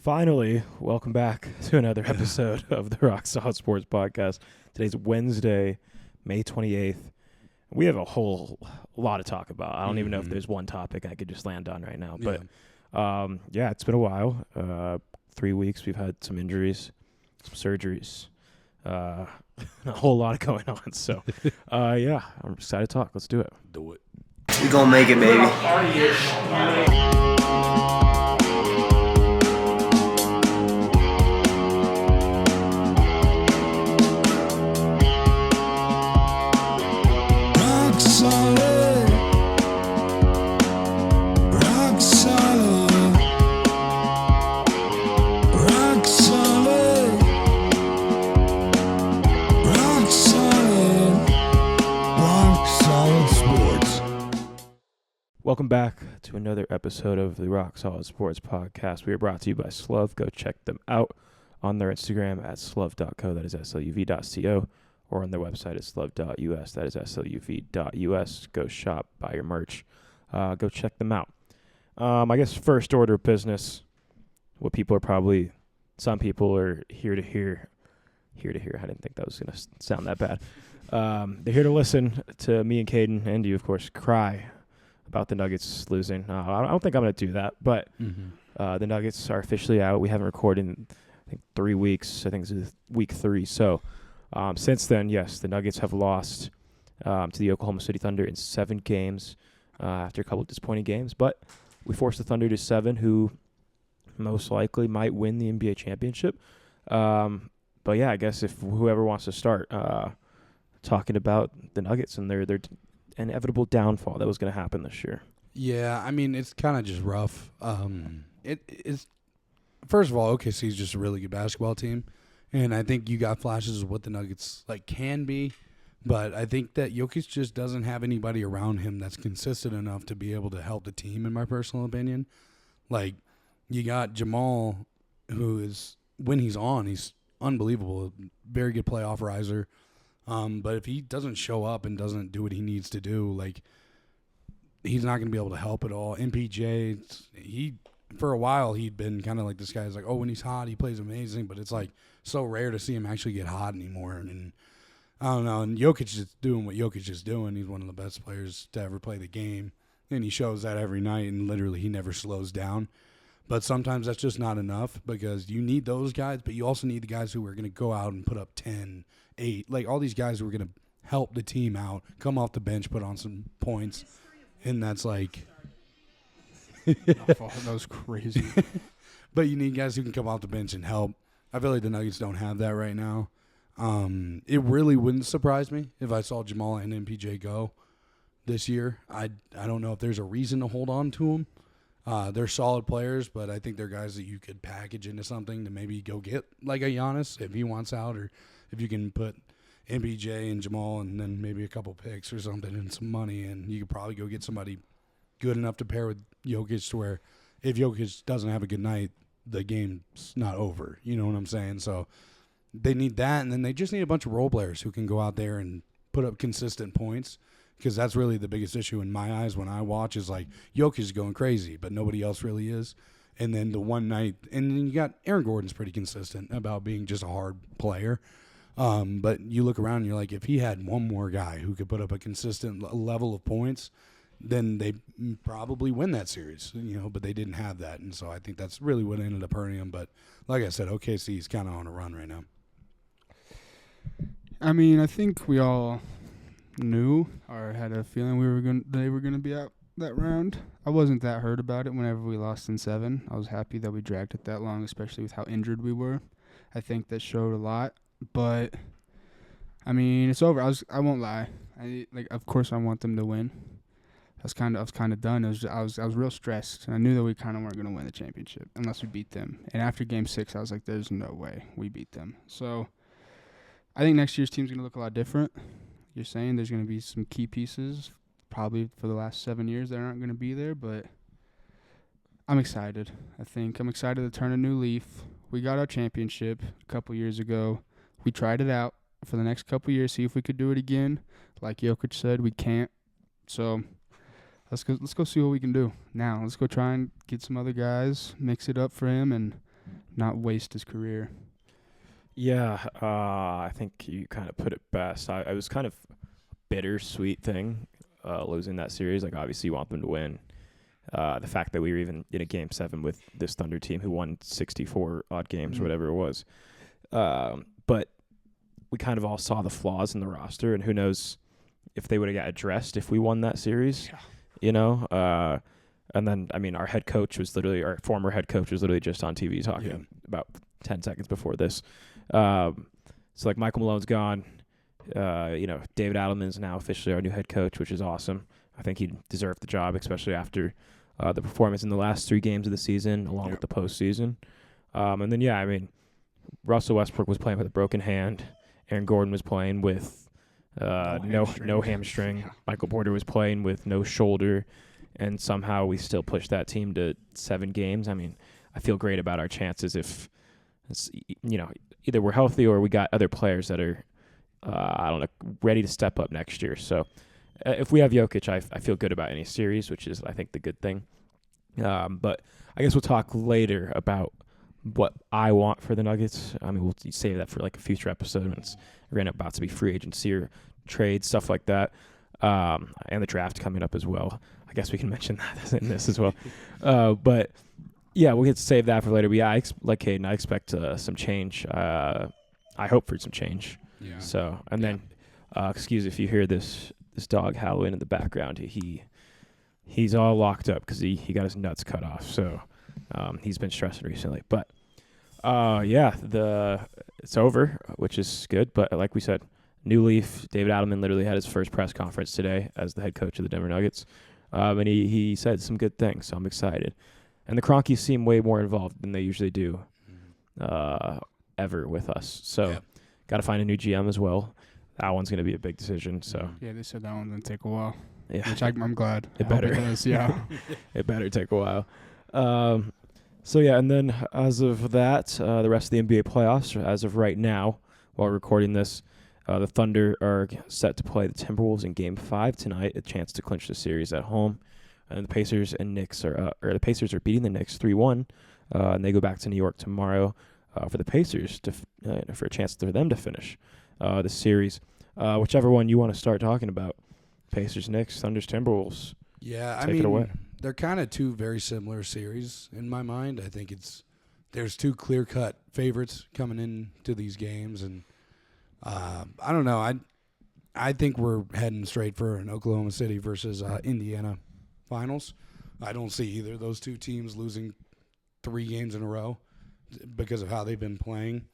Finally, welcome back to another episode of the Rock Solid Sports Podcast. Today's Wednesday, May 28th. We have a whole lot to talk about. I don't even know if there's one topic I could just land on right now. But, it's been a while. 3 weeks. We've had some injuries, some surgeries, a whole lot going on. So, I'm excited to talk. Let's do it. Do it. We gonna make it, baby. Welcome back to another episode of the Rock Solid Sports Podcast. We are brought to you by Sluv. Go check them out on their Instagram at sluv.co, that is sluv.co, or on their website at sluv.us, that is sluv.us. Go shop, buy your merch. Go check them out. I guess first order of business, what people are probably, some people are here to hear. I didn't think that was going to sound that bad. They're here to listen to me and Caden, and you, of course, cry about the Nuggets losing. I don't think I'm going to do that, but the Nuggets are officially out. We haven't recorded in, I think, 3 weeks. I think it's week 3. So since then, yes, the Nuggets have lost to the Oklahoma City Thunder in 7 games after a couple of disappointing games. But we forced the Thunder to 7, who most likely might win the NBA championship. But, yeah, I guess if whoever wants to start talking about the Nuggets and their inevitable downfall that was going to happen this year. Yeah, I mean, it's kind of just rough. It's first of all, OKC is just a really good basketball team, and I think you got flashes of what the Nuggets can be, but I think that Jokic just doesn't have anybody around him that's consistent enough to be able to help the team, in my personal opinion. Like, you got Jamal, who is, when he's on, he's unbelievable, very good playoff riser. But if he doesn't show up and doesn't do what he needs to do, he's not going to be able to help at all. MPJ, for a while, he'd been kind of like this guy's like, oh, when he's hot, he plays amazing, but it's so rare to see him actually get hot anymore. And I don't know. And Jokic is doing what Jokic is doing. He's one of the best players to ever play the game, and he shows that every night. And literally, he never slows down. But sometimes that's just not enough because you need those guys, but you also need the guys who are going to go out and put up 10, 8, all these guys who are going to help the team out, come off the bench, put on some points, and that's That was crazy. But you need guys who can come off the bench and help. I feel like the Nuggets don't have that right now. It really wouldn't surprise me if I saw Jamal and MPJ go this year. I don't know if there's a reason to hold on to them. They're solid players, but I think they're guys that you could package into something to maybe go get like a Giannis if he wants out, or if you can put MPJ and Jamal and then maybe a couple picks or something and some money, and you could probably go get somebody good enough to pair with Jokic to where if Jokic doesn't have a good night, the game's not over. You know what I'm saying? So they need that, and then they just need a bunch of role players who can go out there and put up consistent points. Because that's really the biggest issue in my eyes when I watch is Jokic is going crazy, but nobody else really is. And then the one night, and then you got Aaron Gordon's pretty consistent about being just a hard player. But you look around and you're like, if he had one more guy who could put up a consistent level of points, then they probably win that series, but they didn't have that. And so I think that's really what ended up hurting them. But like I said, OKC is kind of on a run right now. I mean, I think we all knew or had a feeling they were gonna be out that round. I wasn't that hurt about it whenever we lost in 7. I was happy that we dragged it that long, especially with how injured we were. I think that showed a lot. But I mean, it's over. I won't lie. Of course I want them to win. I was kind of done. I was real stressed. And I knew that we kind of weren't gonna win the championship unless we beat them. And after Game 6, I was like, there's no way we beat them. So I think next year's team's gonna look a lot different. You're saying there's going to be some key pieces probably for the last 7 years that aren't going to be there, but I'm excited. I'm excited to turn a new leaf. We got our championship a couple years ago. We tried it out for the next couple years, see if we could do it again. Like Jokic said, we can't. So let's go see what we can do now. Let's go try and get some other guys, mix it up for him, and not waste his career. Yeah, I think you kind of put it best. I was kind of bittersweet thing losing that series. Like, obviously, you want them to win. The fact that we were even in a Game 7 with this Thunder team who won 64 odd games, or whatever it was. But we kind of all saw the flaws in the roster, and who knows if they would have got addressed if we won that series. Yeah. You know? And then, I mean, our former head coach was literally just on TV talking about 10 seconds before this. So, like, Michael Malone's gone. David Adelman's now officially our new head coach, which is awesome. I think he deserved the job, especially after the performance in the last 3 games of the season, along with the postseason. And then, Russell Westbrook was playing with a broken hand. Aaron Gordon was playing with no hamstring. Yeah. Michael Porter was playing with no shoulder. And somehow we still pushed that team to 7 games. I mean, I feel great about our chances if, either we're healthy or we got other players that are, ready to step up next year. So if we have Jokic, I feel good about any series, which is, I think, the good thing. But I guess we'll talk later about what I want for the Nuggets. I mean, we'll save that for like a future episode when it's about to be free agency or trade, stuff like that. And the draft coming up as well. I guess we can mention that in this as well. But yeah, we'll get to save that for later. But yeah, like Caden, I expect some change. I hope for some change. Yeah. So, and then, excuse if you hear this dog howling in the background. He's all locked up because he got his nuts cut off. So, he's been stressing recently. But, it's over, which is good. But like we said, new leaf. David Adelman literally had his first press conference today as the head coach of the Denver Nuggets. And he said some good things, so I'm excited. And the Cronkies seem way more involved than they usually do ever with us. So got to find a new GM as well. That one's going to be a big decision. So Yeah, they said that one's going to take a while, yeah, which I'm glad. It better. It does, yeah. It better take a while. And then as of that, the rest of the NBA playoffs, as of right now, while recording this, the Thunder are set to play the Timberwolves in Game 5 tonight, a chance to clinch the series at home. And the Pacers and Knicks are beating the Knicks 3-1, and they go back to New York tomorrow for the Pacers for a chance for them to finish the series. Whichever one you want to start talking about, Pacers, Knicks, Thunders, Timberwolves. Yeah, Take it away. They're kind of 2 very similar series in my mind. I think there's 2 clear-cut favorites coming into these games, and I don't know. I think we're heading straight for an Oklahoma City versus Indiana finals. I don't see either of those 2 teams losing 3 games in a row because of how they've been playing.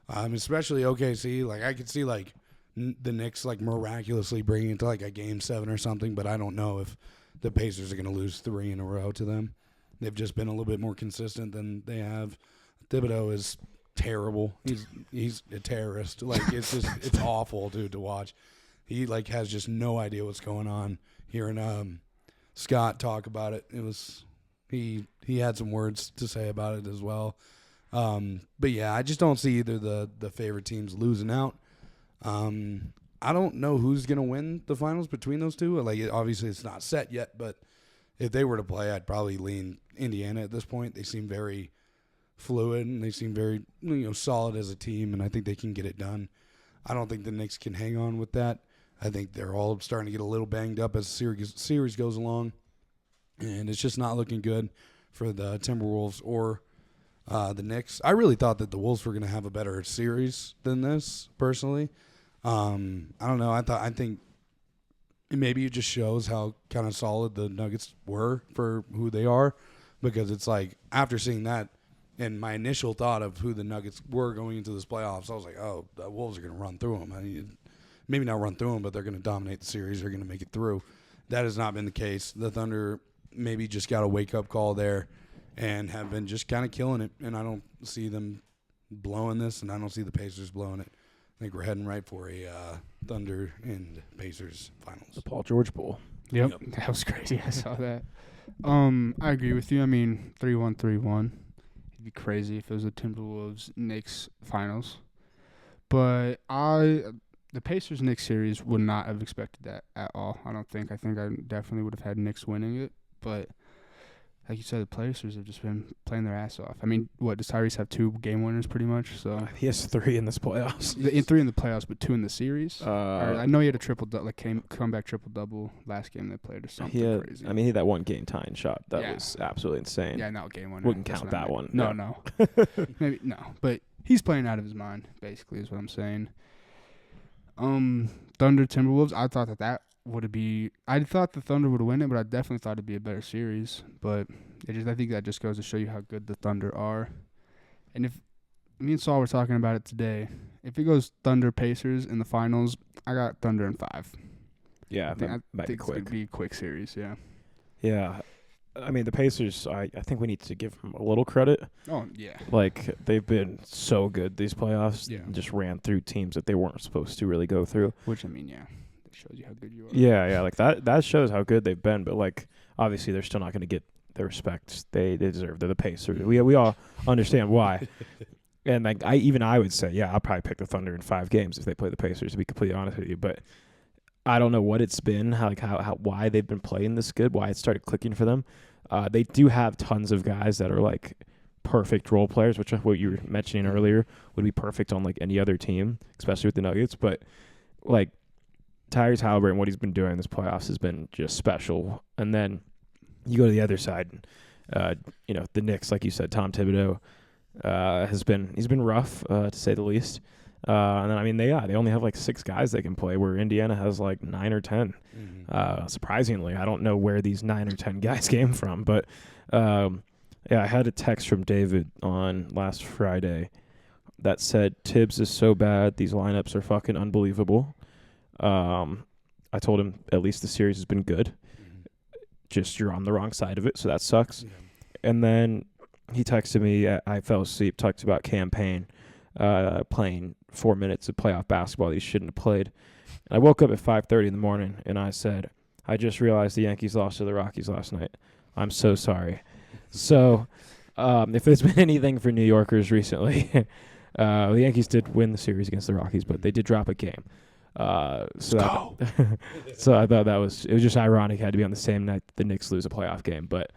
Especially OKC. Like, I could see like the Knicks like miraculously bringing it to like a Game 7 or something, but I don't know if the Pacers are going to lose 3 in a row to them. They've just been a little bit more consistent than they have. Thibodeau is terrible. He's a terrorist. Like, it's awful, dude, to watch. He like has just no idea what's going on. Hearing Scott talk about it, he had some words to say about it as well. But yeah, I just don't see either the favorite teams losing out. I don't know who's gonna win the finals between those 2. Like, obviously it's not set yet, but if they were to play, I'd probably lean Indiana at this point. They seem very fluid and they seem very solid as a team, and I think they can get it done. I don't think the Knicks can hang on with that. I think they're all starting to get a little banged up as the series goes along, and it's just not looking good for the Timberwolves or the Knicks. I really thought that the Wolves were going to have a better series than this, personally. I don't know. I think maybe it just shows how kind of solid the Nuggets were for who they are, because it's like after seeing that and my initial thought of who the Nuggets were going into this playoffs, I was like, oh, the Wolves are going to run through them. I mean, maybe not run through them, but they're going to dominate the series. They're going to make it through. That has not been the case. The Thunder maybe just got a wake-up call there and have been just kind of killing it, and I don't see them blowing this, and I don't see the Pacers blowing it. I think we're heading right for a Thunder and Pacers finals. The Paul George Bowl. Yep. That was crazy. I saw that. I agree with you. I mean, 3-1, 3-1. It'd be crazy if it was the Timberwolves-Knicks finals. But the Pacers-Knicks series would not have expected that at all, I don't think. I think I definitely would have had Knicks winning it. But like you said, the Pacers have just been playing their ass off. I mean, does Tyrese have 2 game winners pretty much? So He has 3 in this playoffs. in 3 in the playoffs, but 2 in the series. I know he had a comeback triple double last game they played or something crazy. I mean, he had that one game tying shot that was absolutely insane. Yeah, no game winner. Wouldn't count that one. No. Maybe no, but he's playing out of his mind. Basically, is what I'm saying. Thunder Timberwolves. I thought that would be. I thought the Thunder would win it, but I definitely thought it'd be a better series. But I think that just goes to show you how good the Thunder are. And if me and Saul were talking about it today, if it goes Thunder Pacers in the finals, I got Thunder in 5. Yeah, that might be quick. It's gonna be a quick series. Yeah. Yeah. I mean, the Pacers, I think we need to give them a little credit. Oh, yeah. Like, they've been so good these playoffs. Yeah. Just ran through teams that they weren't supposed to really go through. Which, I mean, yeah, that shows you how good you are. Yeah, like, that shows how good they've been. But, like, obviously they're still not going to get the respect they deserve. They're the Pacers. We all understand why. And, like, I would say, yeah, I'll probably pick the Thunder in 5 games if they play the Pacers, to be completely honest with you. But I don't know what it's been, why they've been playing this good, why it started clicking for them. They do have tons of guys that are like perfect role players, which what you were mentioning earlier would be perfect on like any other team, especially with the Nuggets. But like Tyrese Halliburton, what he's been doing in this playoffs has been just special. And then you go to the other side, the Knicks, like you said, Tom Thibodeau he's been rough to say the least. And then I mean they only have like 6 guys they can play, where Indiana has like 9 or 10. Surprisingly, I don't know where these 9 or 10 guys came from, but I had a text from David on last Friday that said Tibbs is so bad, these lineups are fucking unbelievable. I told him at least the series has been good. Just you're on the wrong side of it, so that sucks. Yeah. And then he texted me. I fell asleep. Talked about campaign. Playing 4 minutes of playoff basketball that he shouldn't have played. And I woke up at 5:30 in the morning, and I said, I just realized the Yankees lost to the Rockies last night. I'm so sorry. So if there's been anything for New Yorkers recently, the Yankees did win the series against the Rockies, but they did drop a game. So I thought it was just ironic it had to be on the same night that the Knicks lose a playoff game. But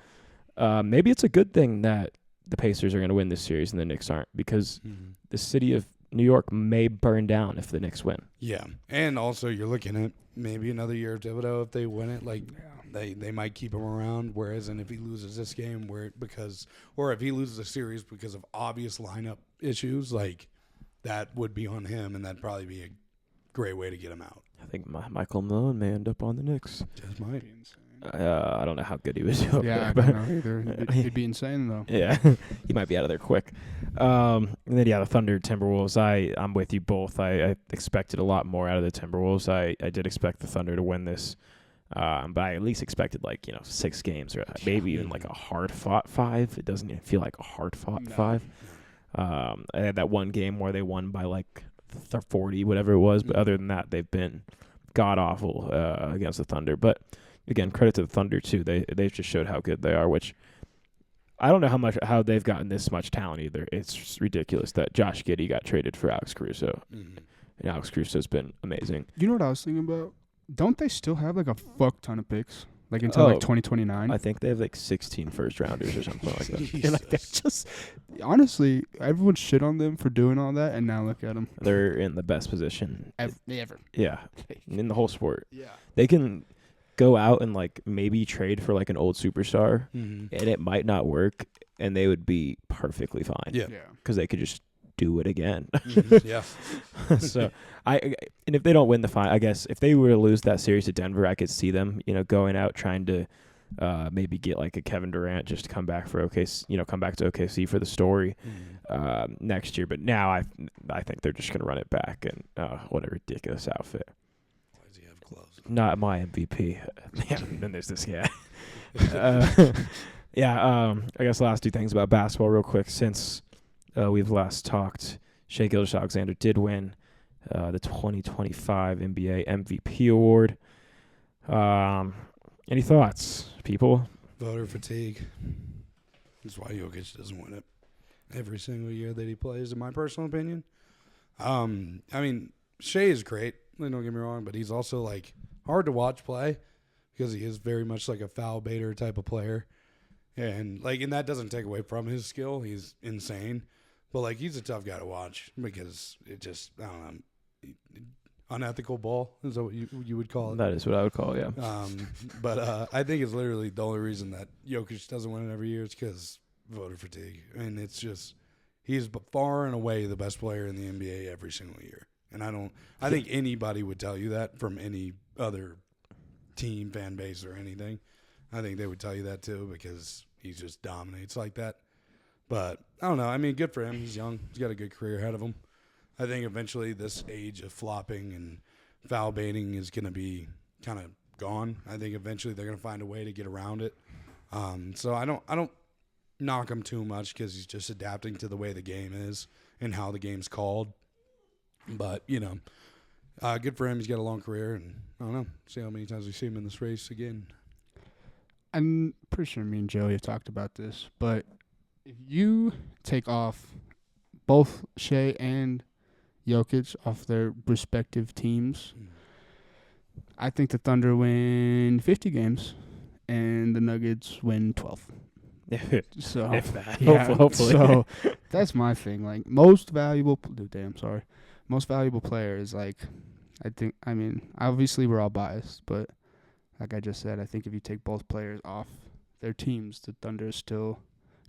maybe it's a good thing that the Pacers are going to win this series and the Knicks aren't, because the city of New York may burn down if the Knicks win. Yeah, and also you're looking at maybe another year of Thibodeau if they win it. Like they might keep him around. Whereas, and if he loses this game, or if he loses a series because of obvious lineup issues, like that would be on him, and that'd probably be a great way to get him out. I think Michael Malone may end up on the Knicks. Just might. I don't know how good he was doing. Yeah, I don't know either. He'd be insane though. Yeah, he might be out of there quick. And then the Thunder Timberwolves. I'm with you both. I expected a lot more out of the Timberwolves. I did expect the Thunder to win this, but I at least expected 6 games, or maybe even like a hard fought 5. It doesn't even feel like a hard fought 5. I had that one game where they won by 40, whatever it was. But other than that, they've been god awful against the Thunder. But again, credit to the Thunder too. They've just showed how good they are, which I don't know how they've gotten this much talent either. It's just ridiculous that Josh Giddey got traded for Alex Caruso. And Alex Caruso's been amazing. You know what I was thinking about? Don't they still have a fuck ton of picks? Until 2029? I think they have 16 first rounders or something like that. That's just honestly, everyone shit on them for doing all that, and now look at them. They're in the best position ever. Yeah, in the whole sport. Yeah, they can go out and maybe trade for an old superstar, and it might not work, and they would be perfectly fine. Yeah, because they could just do it again. Yeah. So and if they don't win the final, I guess if they were to lose that series to Denver, I could see them, going out trying to maybe get a Kevin Durant just to come back for OKC, come back to OKC for the story next year. But now I think they're just going to run it back, and what a ridiculous outfit. Why does he have clothes? Not my MVP. Yeah, then there's this guy. I guess last 2 things about basketball real quick. Since we've last talked, Shai Gilgeous-Alexander did win the 2025 NBA MVP award. Any thoughts, people? Voter fatigue. That's why Jokic doesn't win it every single year that he plays, in my personal opinion. I mean, Shai is great. Don't get me wrong, but he's also hard to watch play because he is very much a foul baiter type of player. And and that doesn't take away from his skill. He's insane. But he's a tough guy to watch because it just, I don't know, unethical ball is that what you would call it? That is what I would call it, yeah. But I think it's literally the only reason that Jokic doesn't win it every year is because voter fatigue. And it's just, he's far and away the best player in the NBA every single year. And I think anybody would tell you that from any other team, fan base, or anything. I think they would tell you that too because he just dominates like that. But I don't know. I mean, good for him. He's young. He's got a good career ahead of him. I think eventually this age of flopping and foul baiting is going to be kind of gone. I think eventually they're going to find a way to get around it. So I don't knock him too much because he's just adapting to the way the game is and how the game's called. But, good for him. He's got a long career, and I don't know. See how many times we see him in this race again. I'm pretty sure me and Joey have talked about this, but if you take off both Shea and Jokic off their respective teams, I think the Thunder win 50 games and the Nuggets win 12. So, if that. yeah, Hopefully. So that's my thing. Most valuable player is obviously we're all biased, but like I just said, I think if you take both players off their teams, the Thunder is still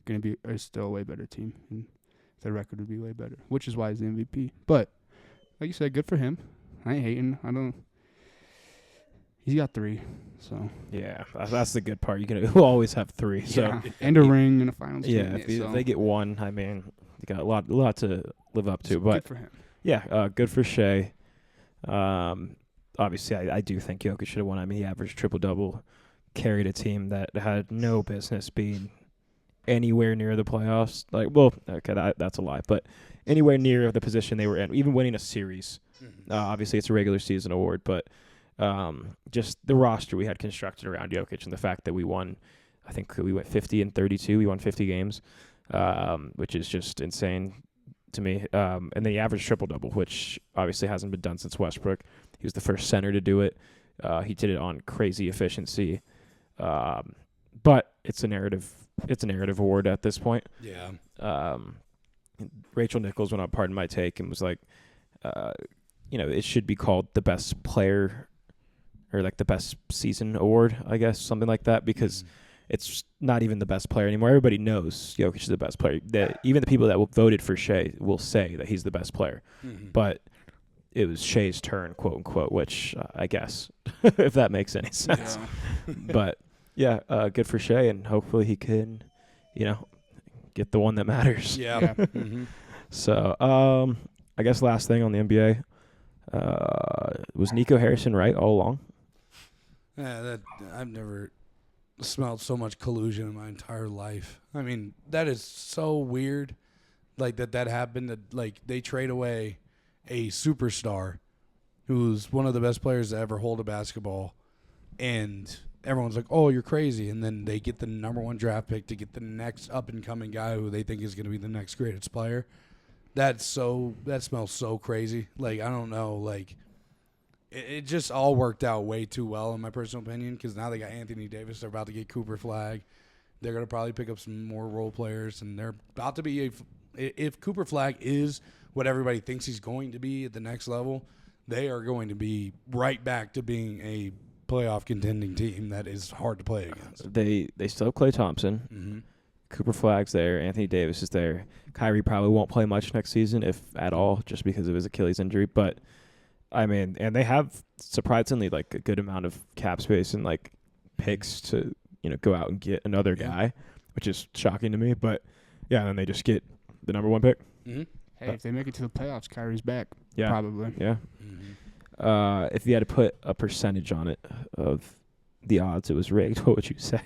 a way better team, and their record would be way better, which is why he's the MVP. But like you said, good for him. I ain't hating. He's got 3, so Yeah, that's the good part. We'll always have 3. So yeah, and a ring and a finals. yeah, game, if they get 1, I mean, they got a lot to live up to. But good for him. Yeah, good for Shea. Obviously, I do think Jokic should have won. I mean, he averaged triple-double, carried a team that had no business being anywhere near the playoffs. That's a lie, but anywhere near the position they were in, even winning a series. Obviously, it's a regular season award, but just the roster we had constructed around Jokic and the fact that we won, I think we went 50-32. We won 50 games, which is just insane to me. And then he averaged triple-double, which obviously hasn't been done since Westbrook. He was the first center to do it. He did it on crazy efficiency. But it's a narrative award at this point. Yeah. Rachel Nichols went on Pardon My Take and was like, it should be called the best player or the best season award, I guess, something like that, because it's not even the best player anymore. Everybody knows Jokic is the best player. Even the people that voted for Shea will say that he's the best player. But it was Shea's turn, quote unquote, which I guess, if that makes any sense. Yeah. But yeah, good for Shea, and hopefully he can, get the one that matters. Yeah. So, I guess last thing on the NBA, was Nico Harrison right all along? Yeah, I've never smelled so much collusion in my entire life. I mean, that is so weird. That happened. That they trade away a superstar who's one of the best players to ever hold a basketball, and everyone's like, "Oh, you're crazy!" And then they get the number 1 draft pick to get the next up and coming guy who they think is going to be the next greatest player. That smells so crazy. I don't know. It just all worked out way too well in my personal opinion, because now they got Anthony Davis. They're about to get Cooper Flag. They're going to probably pick up some more role players, and they're about to be if Cooper Flag is what everybody thinks he's going to be at the next level, they are going to be right back to being a playoff contending team that is hard to play against. They still have Klay Thompson. Cooper Flag's there. Anthony Davis is there. Kyrie probably won't play much next season, if at all, just because of his Achilles injury. But, I mean, and they have surprisingly, a good amount of cap space and, picks to, go out and get another guy, which is shocking to me. But, yeah, and then they just get the number 1 pick. Hey, if they make it to the playoffs, Kyrie's back. Yeah. Probably. Yeah. If you had to put a percentage on it of the odds it was rigged, what would you say?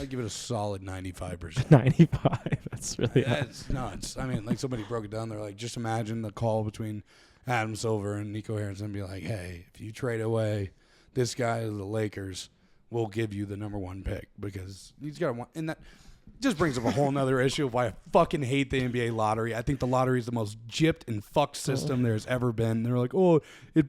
I'd give it a solid 95%. 95. That's really high. That's nuts. I mean, somebody broke it down. They're like, just imagine the call between Adam Silver and Nico Harrison and be like, hey, if you trade away this guy to the Lakers, we'll give you the number 1 pick, because he's got one. And that just brings up a whole nother issue of why I fucking hate the NBA lottery. I think the lottery is the most gypped and fucked system there's ever been. They're like, oh, it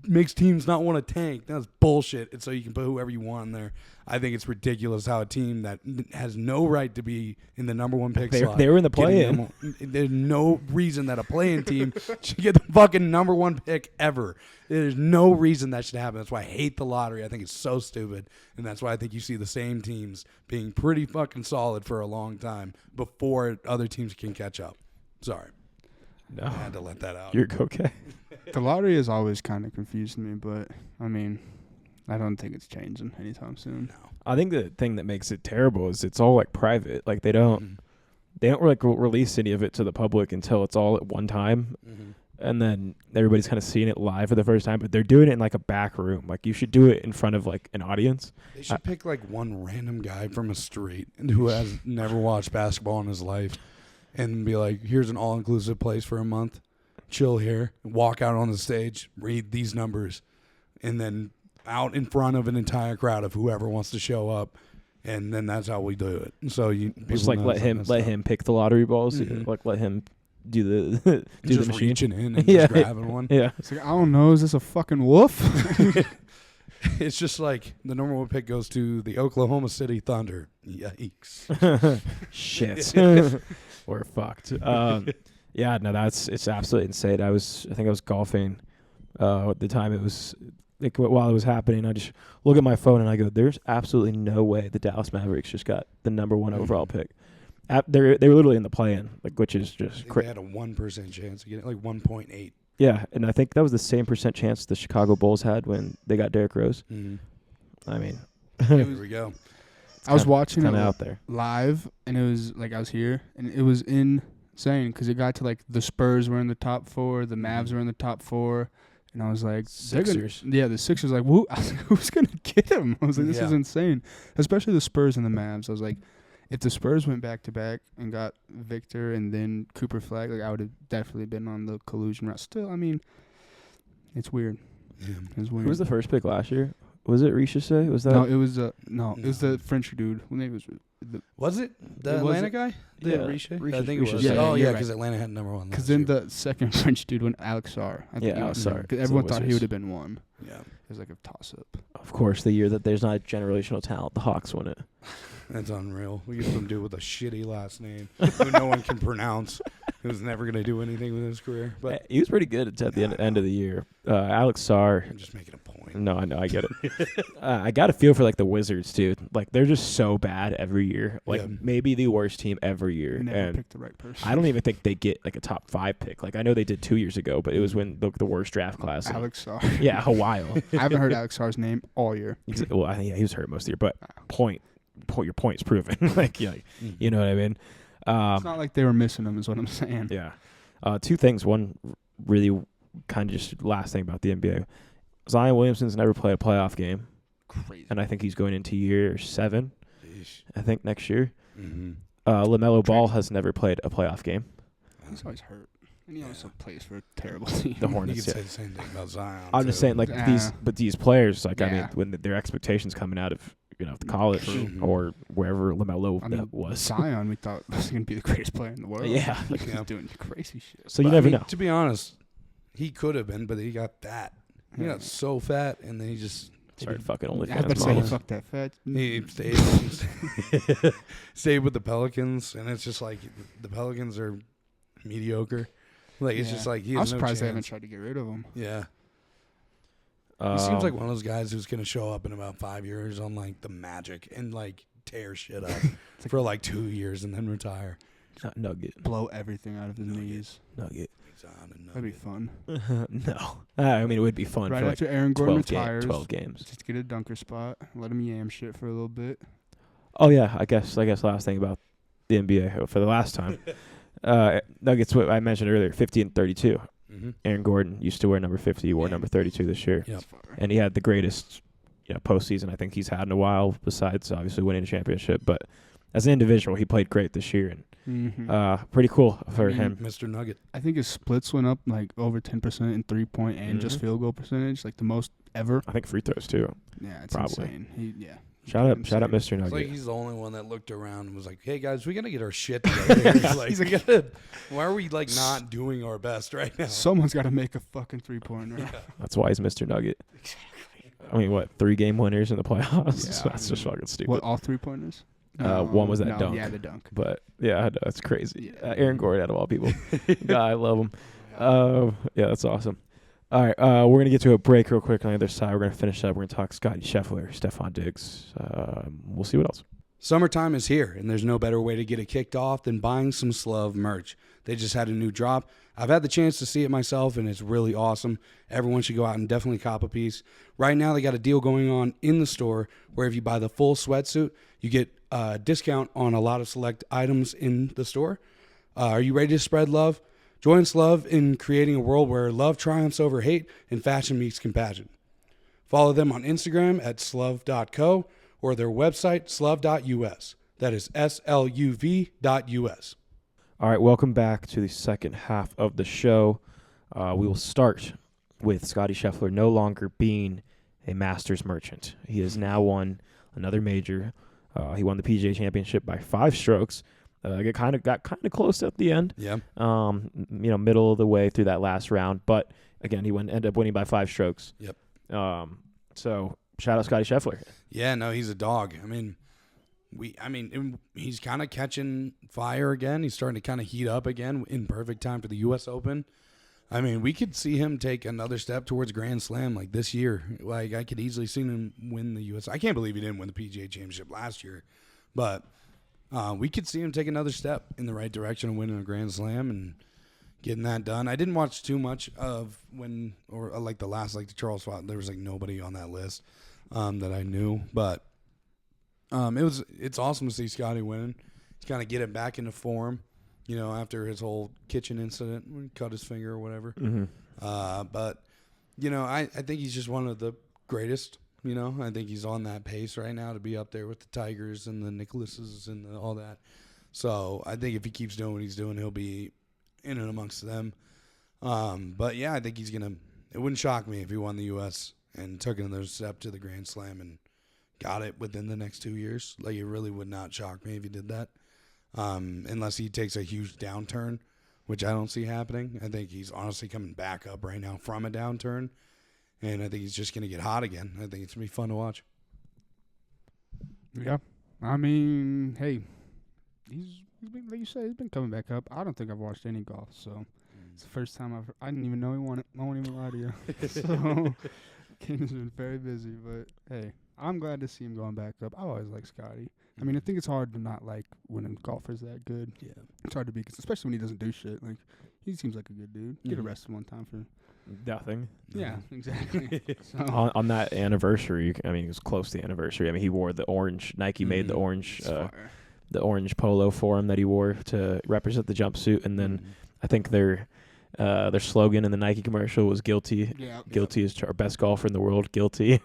makes teams not want to tank. That's bullshit. And so you can put whoever you want in there. I think it's ridiculous how a team that has no right to be in the number one pick slot. They were in the play-in. There's no reason that a play-in team should get the fucking number one pick ever. There's no reason that should happen. That's why I hate the lottery. I think it's so stupid. And that's why I think you see the same teams being pretty fucking solid for a long time before other teams can catch up. Sorry. No. I had to let that out. You're okay. The lottery has always kind of confused me, but, I mean, I don't think it's changing anytime soon. No. I think the thing that makes it terrible is it's all like private. Like they don't like release any of it to the public until it's all at one time. Mm-hmm. And then everybody's kind of seeing it live for the first time, but they're doing it in like a back room. Like you should do it in front of like an audience. They should pick like one random guy from a street who has never watched basketball in his life and be like, here's an all-inclusive place for a month. Chill here. Walk out on the stage. Read these numbers. And then out in front of an entire crowd of whoever wants to show up. And then that's how we do it. So you just like let him pick the lottery balls. Mm-hmm. Like let him do the do just the machine. reaching in and Yeah. just grabbing one. Yeah. It's like, I don't know, is this a fucking wolf? It's just like the number one pick goes to the Oklahoma City Thunder. Yikes. Shit. We're fucked. Yeah, no, it's absolutely insane. I think I was golfing at the time. It was like while it was happening, I just look at my phone and I go, "There's absolutely no way the Dallas Mavericks just got the number one overall pick." They were literally in the play-in, like, which is just They had a 1% chance of getting like 1.8. Yeah, and I think that was the same percent chance the Chicago Bulls had when they got Derrick Rose. Mm-hmm. I mean, Here we go. I was watching it kind of out there. live, and it was like I was here, and it was insane because it got to like the Spurs were in the top 4, the Mavs were in the top 4, and I was like, Sixers. the Sixers. Like, who? I was like, who's gonna get him? I was like, this is insane. Especially the Spurs and the Mavs. I was like, if the Spurs went back to back and got Victor and then Cooper Flag, like I would have definitely been on the collusion route. Still, I mean, it's weird. Yeah. It's weird. Who was the first pick last year? Was it Richese? Was that? No, it was it was the French dude. When it Was it the It was Atlanta it? guy? Yeah. Riche? I Riche- think it was. Riche. Yeah, Oh, you're yeah, right. because Atlanta had number one. because then the second French dude went Alex Sarr. I think Yeah, he was- Sarr. 'cause So everyone the thought he Wizards. would have been one. Yeah. It was like a toss up. Of course, the year that there's not generational talent, the Hawks won it. That's unreal. We get some dude with a shitty last name who no one can pronounce, who's never going to do anything with his career. But He was pretty good at the end of the year. Alex Sarr. I'm just making a point. No, I know, I get it. I got a feel for like the Wizards, dude. Like they're just so bad every year. Like Yeah. maybe the worst team every year. Never And picked the right person. I don't even think they get like a top 5 pick. Like I know they did 2 years ago, but it was when the worst draft class. Alex Sarr. Yeah, a while. I haven't heard Alex Sarr's name all year. Well, I think he was hurt most of the year, but your point is proven. Like, yeah, you know what I mean? It's not like they were missing him, is what I'm saying. Yeah. 2 things. One really kind of just last thing about the NBA. Zion Williamson's never played a playoff game. Crazy. And I think he's going into year 7, Sheesh. I think, next year. Mm-hmm. LaMelo Ball has never played a playoff game. He's always hurt. And he also plays for a terrible team. The You Hornets, could yeah. say the same thing about Zion. I'm just too. saying, like, Yeah. these players, like, I mean, Yeah. when their expectations coming out of, the college True. or wherever LaMelo I mean, was. Zion, we thought was going to be the greatest player in the world. Yeah. Like, he's Yeah. doing crazy shit. So you But, I never mean, know. To be honest, he could have been, but he got fat. He Yeah. got so fat, and then he just Sorry, fucking I was OnlyFans about to say, models. fuck that fat. he stayed with the Pelicans, and it's just like the Pelicans are mediocre. Like it's Yeah. just like he I'm has no surprised they haven't chance. tried to get rid of him. Yeah. He seems like one of those guys who's going to show up in about 5 years on, like, the Magic and, like, tear shit up for, like, 2 years and then retire. Nugget. Blow everything out of his knees. Nugget. That'd be fun. No. I mean, it would be fun Right for, like, after Aaron Gordon 12, retires, 12 games. just get a dunker spot, let him yam shit for a little bit. Oh, yeah. I guess last thing about the NBA for the last time. Nuggets, what I mentioned earlier, 50 and 32. Mm-hmm. Aaron Gordon used to wear number 50. He wore number 32 this year. Yep. And he had the greatest postseason I think he's had in a while, besides obviously winning a championship. But as an individual, he played great this year. And pretty cool for him. Mr. Nugget. I think his splits went up like over 10% in 3-point and just Mhm. field goal percentage, like the most ever. I think free throws, too. Yeah, it's Probably. insane. Shout out, Mr. It's Nugget. like he's the only one that looked around and was like, "Hey guys, we gotta get our shit together." He's like, why are we like not doing our best right now? Someone's got to make a fucking 3-pointer. Yeah. That's why he's Mr. Nugget. I mean, what, 3 game winners in the playoffs? Yeah, That's just fucking stupid. What, all 3-pointers? One was that dunk. Yeah, the dunk. But yeah, that's crazy. Yeah. Aaron Gordon out of all people. God, I love him. Yeah, that's awesome. All right, we're gonna get to a break real quick. On the other side, we're gonna finish up. We're gonna talk Scottie Scheffler, Stefon Diggs. We'll see what else. Summertime is here, and there's no better way to get it kicked off than buying some Slove merch. They just had a new drop. I've had the chance to see it myself, and it's really awesome. Everyone should go out and definitely cop a piece. Right now, they got a deal going on in the store where if you buy the full sweatsuit, you get a discount on a lot of select items in the store. Are you ready to spread love? Join Slove in creating a world where love triumphs over hate and fashion meets compassion. Follow them on Instagram at slove.co or their website, slove.us. That is SLUV.us. All right, welcome back to the second half of the show. We will start with Scottie Scheffler no longer being a Masters merchant. He has now won another major. He won the PGA Championship by 5 strokes. Got kind of close at the end. Yeah. Middle of the way through that last round, but again, he ended up winning by 5 strokes. Yep. So shout out Scottie Scheffler. Yeah, no, he's a dog. He's kind of catching fire again. He's starting to kind of heat up again in perfect time for the U.S. Open. I mean, we could see him take another step towards Grand Slam like this year. Like, I could easily see him win the U.S. I can't believe he didn't win the PGA Championship last year, but we could see him take another step in the right direction of winning a Grand Slam and getting that done. I didn't watch too much of the Charles Schwab. There was like nobody on that list that I knew, but it's awesome to see Scottie winning. He's kind of getting back into form, after his whole kitchen incident when he cut his finger or whatever. Mm-hmm. But I think he's just one of the greatest. I think he's on that pace right now to be up there with the Tigers and the Nicklauses and all that. So I think if he keeps doing what he's doing, he'll be in and amongst them. But yeah, I think he's gonna. It wouldn't shock me if he won the U.S. and took another step to the Grand Slam and got it within the next 2 years. Like, it really would not shock me if he did that, unless he takes a huge downturn, which I don't see happening. I think he's honestly coming back up right now from a downturn. And I think he's just going to get hot again. I think it's going to be fun to watch. Yeah. I mean, hey, he's been, like you said, he's been coming back up. I don't think I've watched any golf, so it's the first time I didn't even know he won it. I won't even lie to you. So, King's been very busy, but hey, I'm glad to see him going back up. I always like Scottie. I mean, I think it's hard to not like when a golfer's that good. Yeah. It's hard to be, especially when he doesn't do shit. Like, he seems like a good dude. Get arrested one time for nothing. Yeah, exactly. So. On that anniversary, I mean, it was close to the anniversary. I mean, he wore the orange. Nike made the orange polo for him that he wore to represent the jumpsuit, and then I think their slogan in the Nike commercial was "Guilty." Yeah. Guilty is our best golfer in the world. Guilty.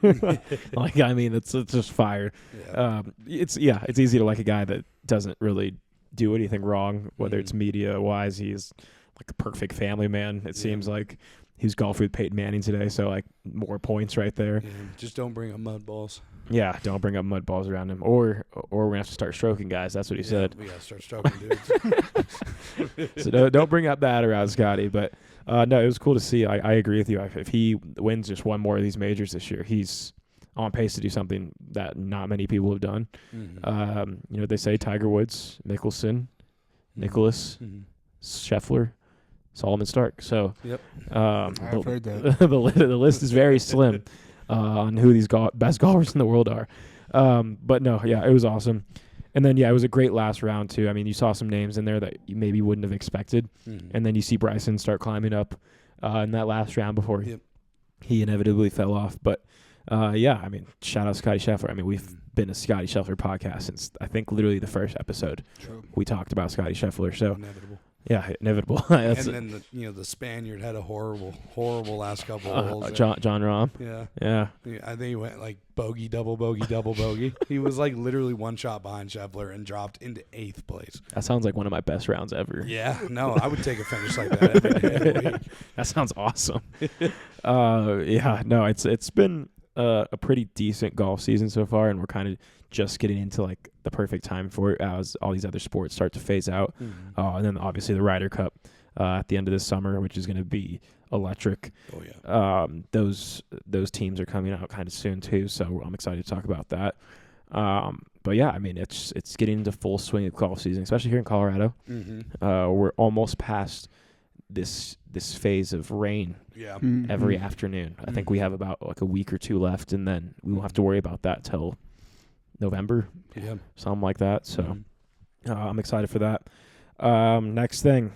Like, I mean, it's just fire. Yeah. It's easy to like a guy that doesn't really do anything wrong, whether it's media wise. He's like a perfect family man. It seems like. He was golfing with Peyton Manning today, so, like, more points right there. Yeah, just don't bring up mud balls. Yeah, don't bring up mud balls around him. Or we're going to have to start stroking guys. That's what he said. We got to start stroking dudes. So don't bring up that around Scottie. But, no, it was cool to see. I agree with you. If he wins just one more of these majors this year, he's on pace to do something that not many people have done. Mm-hmm. They say Tiger Woods, Mickelson, Nicklaus, Scheffler, Solomon Stark. So, I've heard that. the list is very slim on who these best golfers in the world are. But no, yeah, it was awesome. And then, it was a great last round too. I mean, you saw some names in there that you maybe wouldn't have expected. And then you see Bryson start climbing up in that last round before he inevitably fell off. But, I mean, shout out Scottie Scheffler. I mean, we've been a Scottie Scheffler podcast since, I think, literally the first episode. True. We talked about Scottie Scheffler. So. Inevitable. Yeah, inevitable. And then the Spaniard had a horrible last couple of holes. John Rahm. Yeah. I think he went like bogey, double bogey. He was like literally one shot behind Scheffler and dropped into 8th place. That sounds like one of my best rounds ever. Yeah, no, I would take a finish like that every day of the week. That sounds awesome. It's been a pretty decent golf season so far, and we're kind of just getting into like the perfect time for it as all these other sports start to phase out. And then obviously the Ryder Cup at the end of this summer, which is going to be electric. Oh yeah. Those teams are coming out kind of soon too, so I'm excited to talk about that. But yeah, I mean it's getting into full swing of golf season, especially here in Colorado. We're almost past this phase of rain every afternoon. I think we have about like a week or two left, and then we won't have to worry about that till November, something like that. So I'm excited for that. Next thing,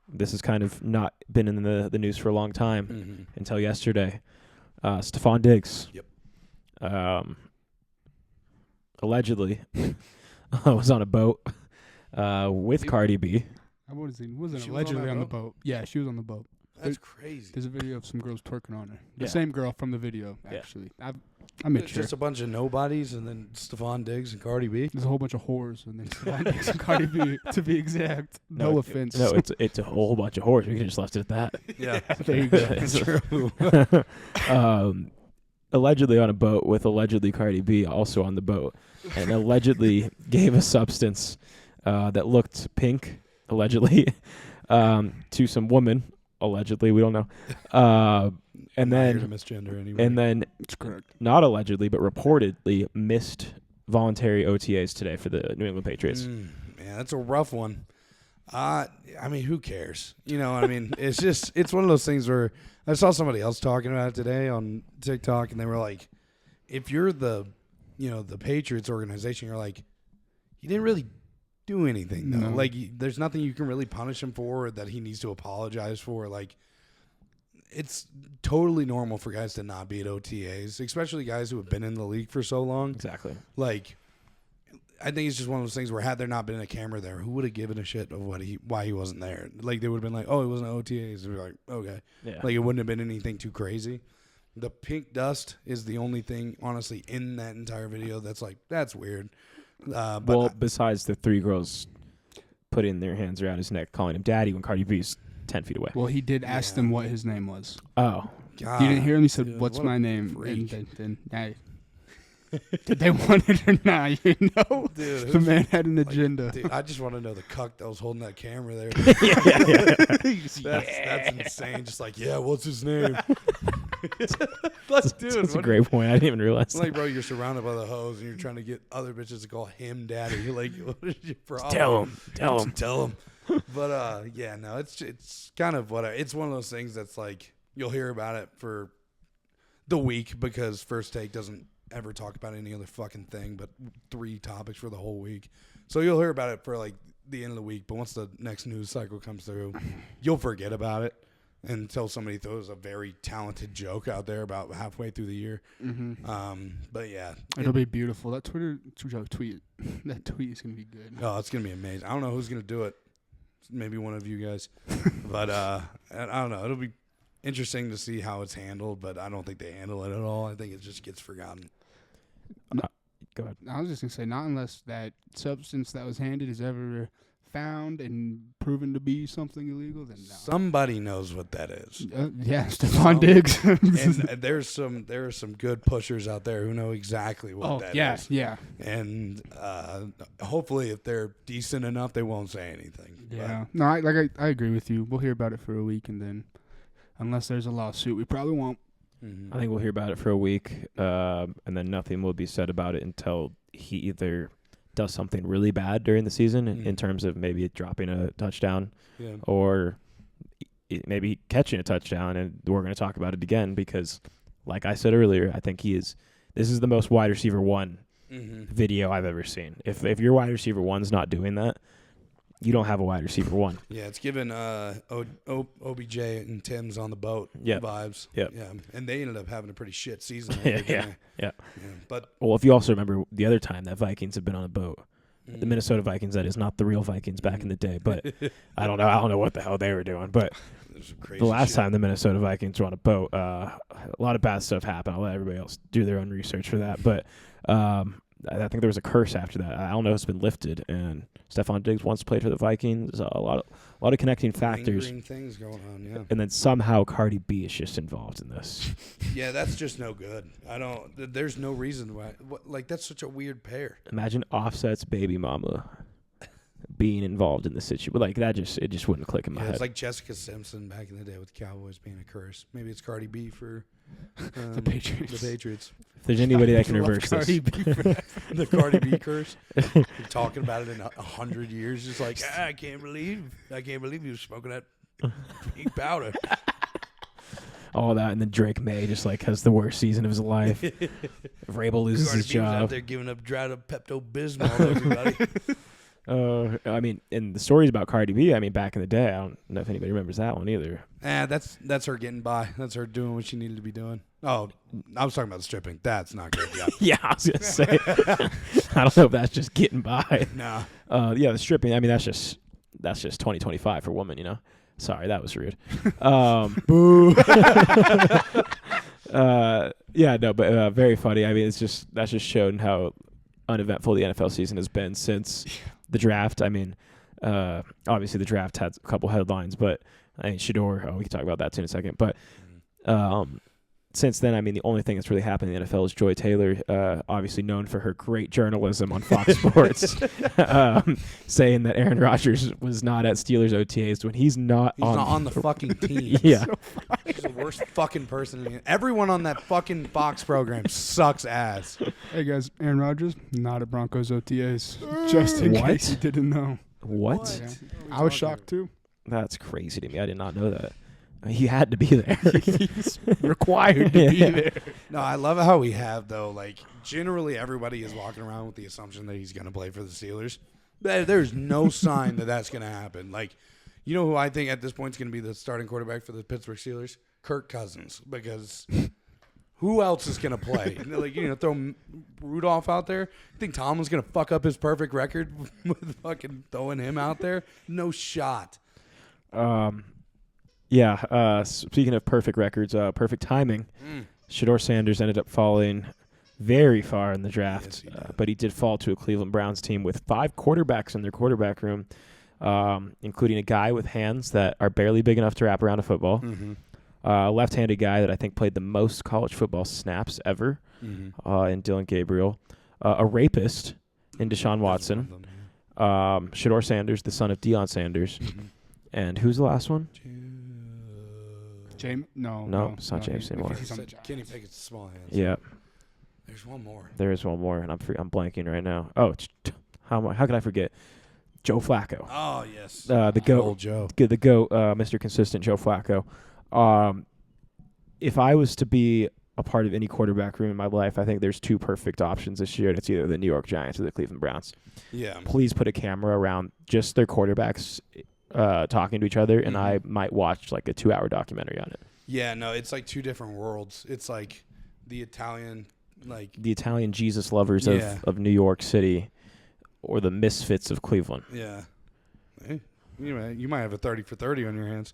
this has kind of not been in the news for a long time until yesterday. Stefon Diggs, allegedly, was on a boat with Cardi B. I wasn't She allegedly was on the boat. Yeah, she was on the boat. That's crazy. There's a video of some girls twerking on her. The Yeah. same girl from the video, actually. I'm It's sure. just a bunch of nobodies and then Stefon Diggs and Cardi B. There's a whole bunch of whores and then Stefon Diggs and Cardi B, to be exact. No offense. No, it's a whole bunch of whores. We could have just left it at that. Yeah. There you go. That's true. Allegedly on a boat with allegedly Cardi B also on the boat, and allegedly gave a substance that looked pink, allegedly, to some woman, allegedly, we don't know. And Not here to then misgender anyway. and then That's correct. not allegedly, but reportedly missed voluntary OTAs today for the New England Patriots. Man, that's a rough one. I mean, who cares? You know, I mean, it's one of those things where I saw somebody else talking about it today on TikTok, and they were like, if you're the Patriots organization, you're like, he didn't really do anything, though. No. Like, there's nothing you can really punish him for or that he needs to apologize for. Like, it's totally normal for guys to not be at OTAs, especially guys who have been in the league for so long. Exactly. Like, I think it's just one of those things where had there not been a camera there, who would have given a shit of why he wasn't there? Like, they would have been like, oh, it wasn't OTAs. They'd be like, okay. Yeah. Like, it wouldn't have been anything too crazy. The pink dust is the only thing, honestly, in that entire video that's like, that's weird. But besides the three girls putting their hands around his neck, calling him daddy when Cardi B's 10 feet away. Well, he did ask them what his name was. Oh. God, You didn't hear him? He said, dude, what's what a my name? freak. And then did they want it or not? You know? Dude, The man had an like, agenda. dude, I just want to know the cuck that was holding that camera there. That's insane. Just like, yeah, what's his name? Let's do it. That's a great point. I didn't even realize It's like, bro, you're surrounded by the hoes and you're trying to get other bitches to call him daddy. You're like, what is your problem? Tell him. Tell him. But yeah, no, it's kind of it's one of those things that's like you'll hear about it for the week because First Take doesn't ever talk about any other fucking thing but 3 topics for the whole week. So you'll hear about it for like the end of the week, but once the next news cycle comes through, you'll forget about it until somebody throws a very talented joke out there about halfway through the year. But yeah, It'll be beautiful. That tweet, that tweet is going to be good. oh, it's gonna be amazing. I don't know who's gonna do it. Maybe one of you guys, but I don't know. It'll be interesting to see how it's handled, but I don't think they handle it at all. I think it just gets forgotten. Go ahead. I was just going to say, not unless that substance that was handed is ever found and proven to be something illegal, then no. Somebody knows what that is. Yeah, Stefon Diggs. And there are some good pushers out there who know exactly what that is. Yeah. And hopefully, if they're decent enough, they won't say anything. Yeah. No, I agree with you. We'll hear about it for a week, and then unless there's a lawsuit, we probably won't. I think we'll hear about it for a week, and then nothing will be said about it until he either does something really bad during the season in terms of maybe dropping a touchdown or maybe catching a touchdown, and we're going to talk about it again because, like I said earlier, I think this is the most wide receiver one video I've ever seen. If your wide receiver one's not doing that, you don't have a wide receiver one. Yeah, it's given OBJ and Tim's on the boat vibes. Yep. Yeah, and they ended up having a pretty shit season. Yeah. But Well, if you also remember the other time that Vikings have been on a boat, the Minnesota Vikings, that is not the real Vikings back in the day, but I don't know what the hell they were doing. But the last time the Minnesota Vikings were on a boat, a lot of bad stuff happened. I'll let everybody else do their own research for that. But I think there was a curse after that. I don't know if it's been lifted, and Stefon Diggs once played for the Vikings. A lot of connecting factors. Lingering things going on, yeah. And then somehow Cardi B is just involved in this. Yeah, that's just no good. There's no reason why. Like, that's such a weird pair. Imagine Offset's baby mama being involved in the situation. Like, it just wouldn't click in my head. It's like Jessica Simpson back in the day with the Cowboys being a curse. Maybe it's Cardi B for The Patriots. The Patriots. If there's anybody that can Love reverse Cardi this. B for that. The Cardi B curse. You're talking about it in 100 years. Just like, I can't believe you were smoking that pink powder. All that, and then Drake May just like has the worst season of his life. Vrabel loses Cardi his B was out job. there giving up dried up Pepto-Bismol to everybody. I mean, and the stories about Cardi B, I mean, back in the day, I don't know if anybody remembers that one either. That's her getting by. That's her doing what she needed to be doing. Oh, I was talking about the stripping. That's not good. Yeah. Yeah, I was gonna say. I don't know if that's just getting by. Nah. Yeah, the stripping. I mean, that's just 2025 for women. You know. Sorry, that was rude. Boo. Yeah, no, but very funny. I mean, that's just shown how uneventful the NFL season has been since the draft. I mean, obviously the draft had a couple headlines, but I mean, Shador. Oh, we can talk about that too in a second. But since then, I mean, the only thing that's really happened in the NFL is Joy Taylor, obviously known for her great journalism on Fox Sports, saying that Aaron Rodgers was not at Steelers OTAs when he's not on the fucking team. Yeah. He's the worst fucking person. Everyone on that fucking Fox program sucks ass. Hey guys, Aaron Rodgers not at Broncos OTAs. Just in What? case you didn't know. What? Yeah. I was shocked too. That's crazy to me. I did not know that. He had to be there. He's required to be Yeah. there. No, I love how we have, though, like, generally everybody is walking around with the assumption that he's going to play for the Steelers. There's no sign that that's going to happen. Like, you know who I think at this point is going to be the starting quarterback for the Pittsburgh Steelers? Kirk Cousins. Because who else is going to play? Like, throw Rudolph out there? You think Tomlin's going to fuck up his perfect record with fucking throwing him out there? No shot. Yeah. Speaking of perfect records, perfect timing. Shador Sanders ended up falling very far in the draft, Yes, he did. but he did fall to a Cleveland Browns team with 5 quarterbacks in their quarterback room, including a guy with hands that are barely big enough to wrap around a football, Mm-hmm. a left-handed guy that I think played the most college football snaps ever, Mm-hmm. in Dylan Gabriel, a rapist in Deshaun Watson, Shador Sanders, the son of Deion Sanders, and who's the last one? James? No, it's not James anymore. because he's on the Giants. Kenny Pickett's small hands. Yeah. There's one more. There is one more, and I'm blanking right now. Oh, how could I forget? Joe Flacco, Oh, yes. the goat, Old Joe. the goat, Mr. Consistent Joe Flacco. If I was to be a part of any quarterback room in my life, I think there's 2 perfect options this year, and it's either the New York Giants or the Cleveland Browns. Yeah. Please put a camera around just their quarterbacks talking to each other, and I might watch like a 2-hour documentary on it. Yeah, no, it's like 2 different worlds. It's like the Italian, like, The Italian Jesus lovers Yeah. of New York City, or the misfits of Cleveland. yeah. Hey, you might have a 30 for 30 on your hands.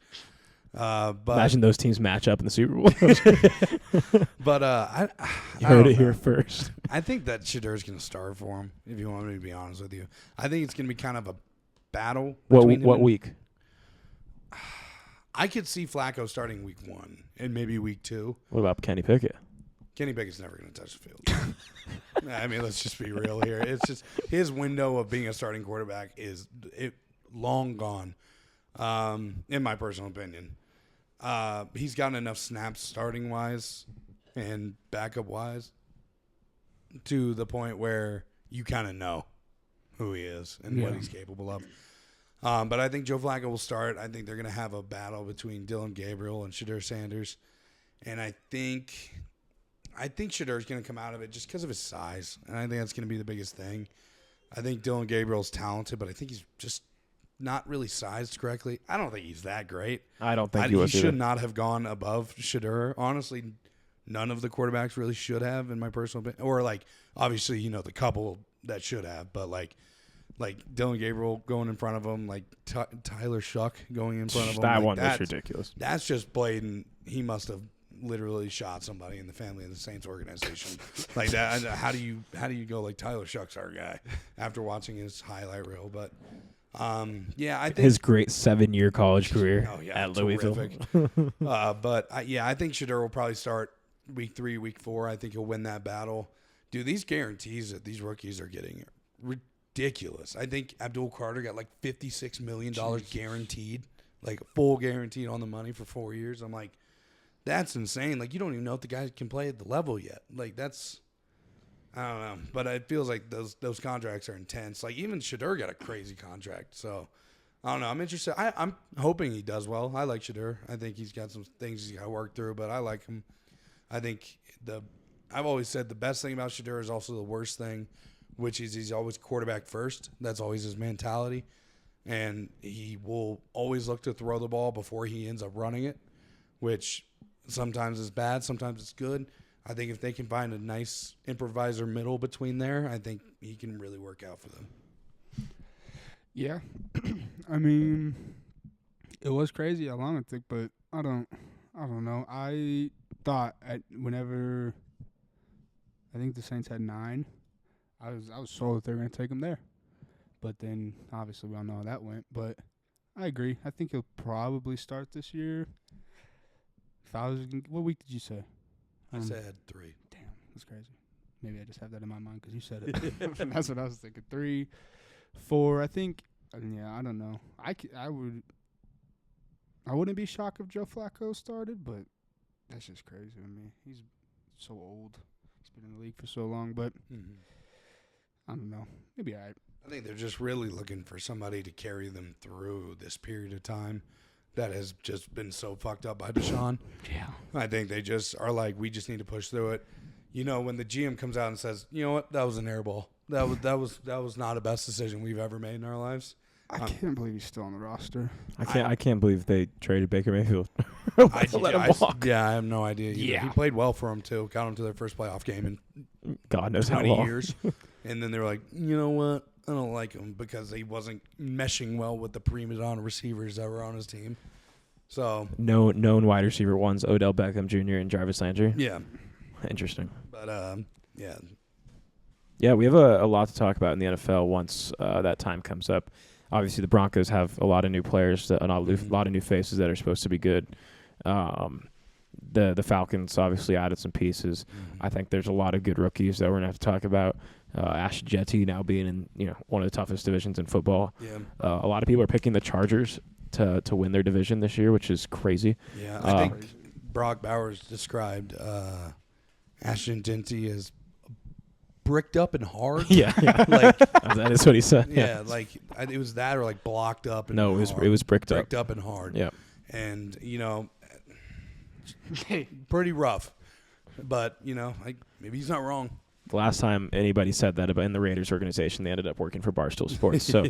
But Imagine those teams match up in the Super Bowl. but You I heard don't it here know. first. I think that Shadur's going to start for him, if you want me to be honest with you. I think it's going to be kind of a battle. between him What and- week? I could see Flacco starting week 1 and maybe week 2. What about Kenny Pickett? Kenny Pickett's never going to touch the field. I mean, let's just be real here. It's just his window of being a starting quarterback is long gone, in my personal opinion. He's gotten enough snaps starting wise and backup wise to the point where you kind of know who he is and what Yeah. he's capable of. But I think Joe Flacco will start. I think they're going to have a battle between Dylan Gabriel and Shador Sanders, and I think Shadur's going to come out of it just because of his size, and I think that's going to be the biggest thing. I think Dylan Gabriel's talented, but I think he's just not really sized correctly. I don't think he's that great. I don't think He he was should either. not have gone above Shadur. Honestly, none of the quarterbacks really should have, in my personal opinion. Or, like, obviously, the couple that should have, but, like Dylan Gabriel going in front of him, like Tyler Shuck going in front of him. That like one was ridiculous. That's just blatant. He must have literally shot somebody in the family of the Saints organization. Like that, how do you go like Tyler Shuck's our guy after watching his highlight reel? But yeah, I think his great 7-year college career at terrific. Louisville. But I think Shedeur will probably start week 3, week 4. I think he'll win that battle. Dude, these guarantees that these rookies are getting are ridiculous. I think Abdul Carter got like $56 million guaranteed, like full guaranteed on the money for 4 years. I'm like, that's insane. Like, you don't even know if the guy can play at the level yet. Like, that's, I don't know. But it feels like those contracts are intense. Like, even Shedeur got a crazy contract. So, I don't know. I'm interested. I'm hoping he does well. I like Shedeur. I think he's got some things he's got to work through, but I like him. I think I've always said the best thing about Shedeur is also the worst thing, which is he's always quarterback first. That's always his mentality. And he will always look to throw the ball before he ends up running it, which sometimes is bad, sometimes it's good. I think if they can find a nice improviser middle between there, I think he can really work out for them. Yeah. I mean, it was crazy how long it took, but I don't know. I thought whenever I think the Saints had 9, I was sold that they were going to take him there. But then, obviously, we all know how that went. But I agree. I think he'll probably start this year. What week did you say? I said 3. Damn, that's crazy. Maybe I just have that in my mind because you said it. That's what I was thinking. 3, 4. I think. Yeah, I don't know. I wouldn't be shocked if Joe Flacco started, but that's just crazy to me. He's so old. He's been in the league for so long, but I don't know. Maybe I think they're just really looking for somebody to carry them through this period of time that has just been so fucked up by Deshaun. Yeah. I think they just are like, we just need to push through it. You know, when the GM comes out and says, you know what, that was an air ball. That was not the best decision we've ever made in our lives. I can't believe he's still on the roster. I can't believe they traded Baker Mayfield. Let him walk. Yeah, I have no idea. Yeah. He played well for him, too. Got him to their first playoff game in God knows how 20 long. years. And then they were like, you know what? I don't like him because he wasn't meshing well with the prima donna receivers that were on his team. So known wide receiver ones, Odell Beckham Jr. and Jarvis Landry. yeah, Interesting. but yeah. Yeah, we have a lot to talk about in the NFL once that time comes up. Obviously, the Broncos have a lot of new players, a lot of new faces that are supposed to be good. The Falcons obviously added some pieces. I think there's a lot of good rookies that we're going to have to talk about. Ash Jetty now being in one of the toughest divisions in football. Yeah. A lot of people are picking the Chargers to win their division this year, which is crazy. Yeah, I think Brock Bowers described Ashton Denty as bricked up and hard. Yeah. Like That is what he said. yeah, like it was that or like blocked up. And No, hard. it was bricked up. Bricked up and hard. Yeah. And pretty rough. But maybe he's not wrong. The last time anybody said that about in the Raiders organization, they ended up working for Barstool Sports. So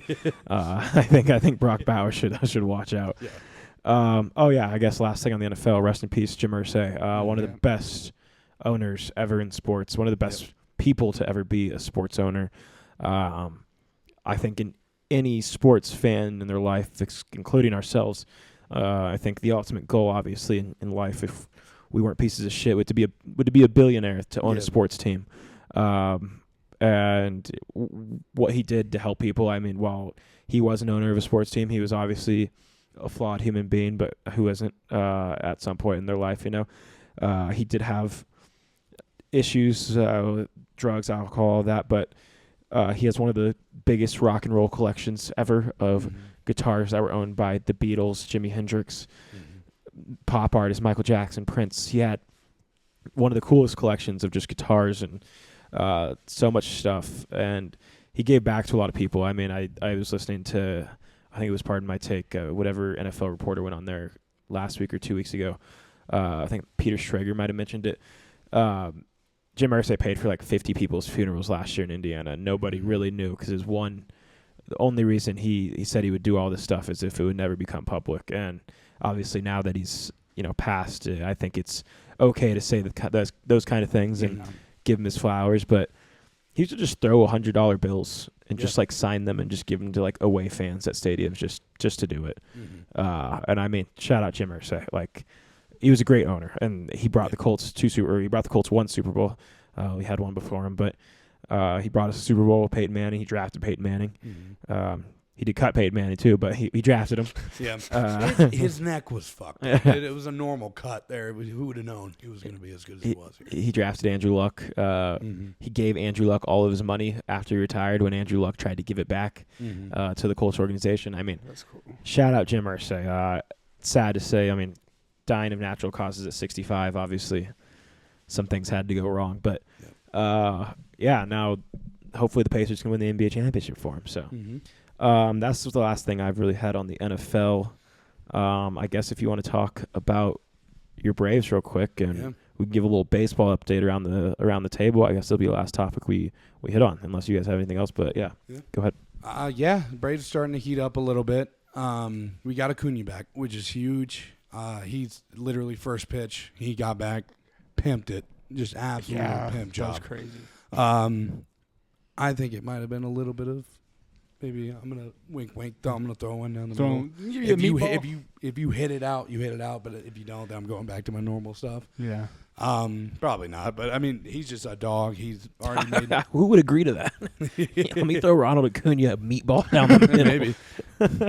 I think Brock Bowers should watch out. Yeah. I guess last thing on the NFL, rest in peace, Jim Irsay, one of the best owners ever in sports, one of the best people to ever be a sports owner. I think in any sports fan in their life, including ourselves, I think the ultimate goal, obviously, in life, if we weren't pieces of shit, would to be a billionaire to own a sports team. And what he did to help people, I mean, while he was an owner of a sports team, he was obviously a flawed human being, but who isn't at some point in their life, he did have issues, drugs, alcohol, all that, but he has one of the biggest rock and roll collections ever of guitars that were owned by the Beatles, Jimi Hendrix, pop artists, Michael Jackson, Prince. He had one of the coolest collections of just guitars and so much stuff, and he gave back to a lot of people. I mean, I was listening to, I think it was Pardon My Take, whatever NFL reporter went on there last week or 2 weeks ago. I think Peter Schrager might have mentioned it. Jim Irsay paid for like 50 people's funerals last year in Indiana. Nobody really knew because the only reason he said he would do all this stuff is if it would never become public. And obviously now that he's passed, I think it's okay to say those kind of things and give him his flowers. But he used to just throw $100 bills and just like sign them and just give them to like away fans at stadiums just to do it. And I mean, shout out Jim Irsay. Like, he was a great owner, and he brought the Colts one Super Bowl. We had one before him, but he brought us a Super Bowl with Peyton Manning. He drafted Peyton Manning. Mm-hmm. He did cut Peyton Manning too, but he drafted him. Yeah, his neck was fucked. It was a normal cut there. Who would have known he was going to be as good as he was here? He drafted Andrew Luck. He gave Andrew Luck all of his money after he retired when Andrew Luck tried to give it back to the Colts organization. I mean, That's cool. shout out Jim Irsay. Sad to say, I mean, dying of natural causes at 65, obviously some things had to go wrong. But, now hopefully the Pacers can win the NBA championship for him. So that's the last thing I've really had on the NFL. I guess if you want to talk about your Braves real quick, and we can give a little baseball update around the table. I guess that'll be the last topic we hit on, unless you guys have anything else. But go ahead. Braves are starting to heat up a little bit. We got Acuna back, which is huge. He's literally first pitch he got back, pimped it, just absolutely pimp job. That was crazy. I think it might have been a little bit of maybe I'm gonna wink. I'm gonna throw one down the middle. If you hit it out, you hit it out. But if you don't, then I'm going back to my normal stuff. Yeah. Probably not. But I mean, he's just a dog. He's already made. Who would agree to that? Let me throw Ronald Acuna a meatball down the middle. Maybe.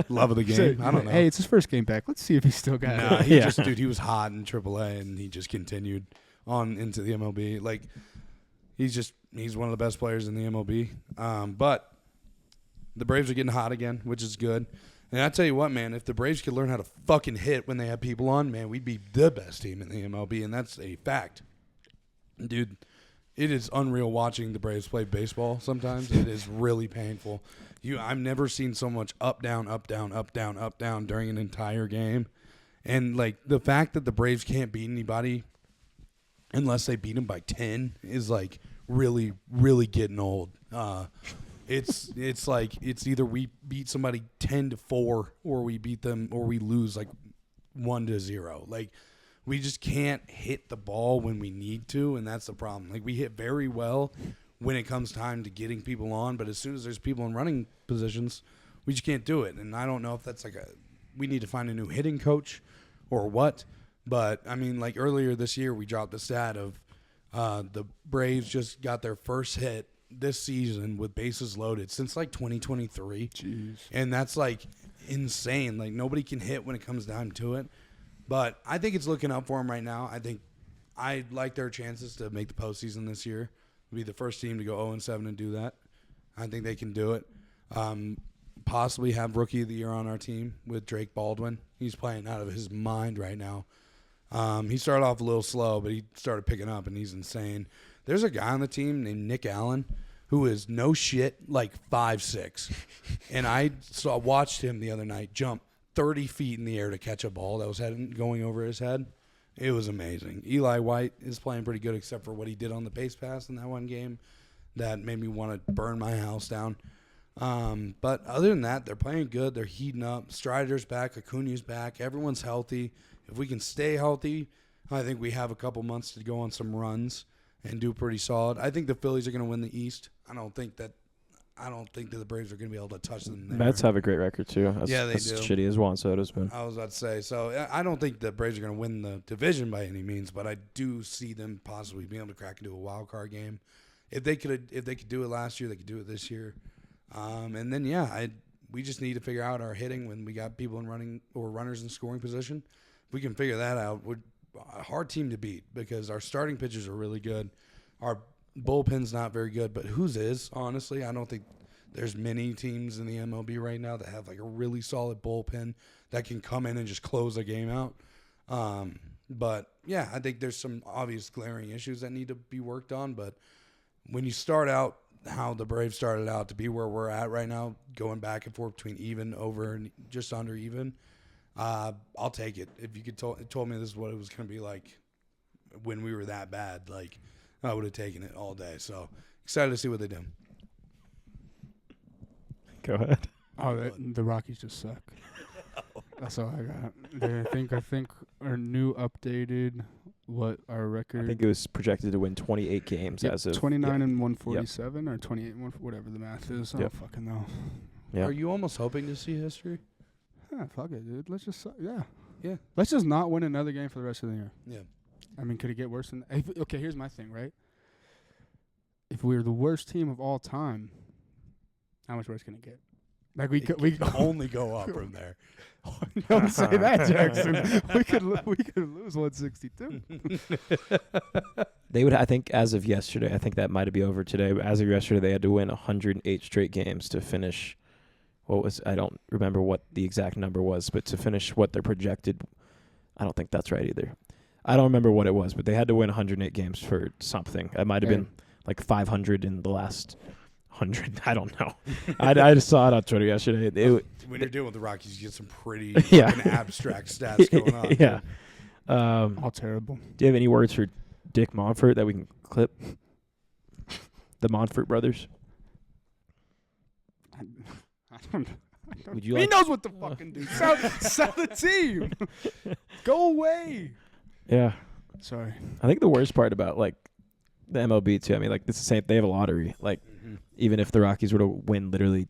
Love of the game. So, I don't know. Hey, it's his first game back. Let's see if he's still got it. He was hot in AAA, and he just continued on into the MLB. Like, he's one of the best players in the MLB. But the Braves are getting hot again, which is good. And I tell you what, man, if the Braves could learn how to fucking hit when they have people on, man, we'd be the best team in the MLB, and that's a fact. Dude, it is unreal watching the Braves play baseball sometimes. It is really painful. I've never seen so much up, down, up, down, up, down, up, down during an entire game. And, like, the fact that the Braves can't beat anybody unless they beat them by 10 is, like, really, really getting old. It's like it's either we beat somebody 10-4 or we beat them or we lose like 1-0. Like, we just can't hit the ball when we need to, and that's the problem. Like, we hit very well when it comes time to getting people on, but as soon as there's people in running positions, we just can't do it. And I don't know if that's we need to find a new hitting coach or what. But I mean, like earlier this year, we dropped a stat of the Braves just got their first hit this season with bases loaded since like 2023. Jeez. And that's like insane. Like, nobody can hit when it comes down to it. But I think it's looking up for them right now. I think I like their chances to make the postseason this year. Be the first team to go 0-7 and do that. I think they can do it. Possibly have Rookie of the Year on our team with Drake Baldwin. He's playing out of his mind right now. He started off a little slow, but he started picking up, and he's insane. There's a guy on the team named Nick Allen who is no shit like 5'6", and I watched him the other night jump 30 feet in the air to catch a ball that was going over his head. It was amazing. Eli White is playing pretty good, except for what he did on the base pass in that one game that made me want to burn my house down. But other than that, they're playing good. They're heating up. Strider's back. Acuna's back. Everyone's healthy. If we can stay healthy, I think we have a couple months to go on some runs and do pretty solid. I think the Phillies are going to win the East. I don't think that the Braves are going to be able to touch them there. Mets have a great record too. They do. Shitty as Juan Soto's been. I was about to say. So I don't think the Braves are going to win the division by any means, but I do see them possibly being able to crack into a wild card game. If they could do it last year, they could do it this year. And then we just need to figure out our hitting when we got people in running or runners in scoring position. If we can figure that out, we're a hard team to beat because our starting pitchers are really good. Our bullpen's not very good, but whose is, honestly? I don't think there's many teams in the MLB right now that have like a really solid bullpen that can come in and just close a game out. But yeah, I think there's some obvious glaring issues that need to be worked on. But when you start out how the Braves started out to be where we're at right now, going back and forth between even, over, and just under even, I'll take it. If you could told me this is what it was going to be like when we were that bad, like I would have taken it all day. So excited to see what they do. Go ahead. Oh, the Rockies just suck. That's all I got. I think our new updated our record. I think it was projected to win 28 games as of 29 and 147 or 28 and whatever the math is. I don't fucking know. Yeah. Are you almost hoping to see history? Yeah, fuck it, dude. Let's just Yeah. Let's just not win another game for the rest of the year. Yeah. I mean, could it get worse than that? Okay, here's my thing, right? If we're the worst team of all time, how much worse can it get? Like we could only go up from there. Don't say that, Jackson. we could lose 162. They would, I think, as of yesterday, I think that might be over today, but as of yesterday, they had to win 108 straight games to finish. I don't remember what the exact number was, but to finish what they're projected, I don't think that's right either. I don't remember what it was, but they had to win 108 games for something. It might have been like 500 in the last 100. I don't know. I just saw it on Twitter yesterday. When you're dealing with the Rockies, you get some pretty abstract stats going on. Yeah. All terrible. Do you have any words for Dick Monfort that we can clip? The Monfort brothers? I don't know. Would you he like knows what to fucking do. Sell the team. Go away. Yeah. Sorry. I think the worst part about, like, the MLB, too, I mean, like, it's the same. They have a lottery. Like, even if the Rockies were to win literally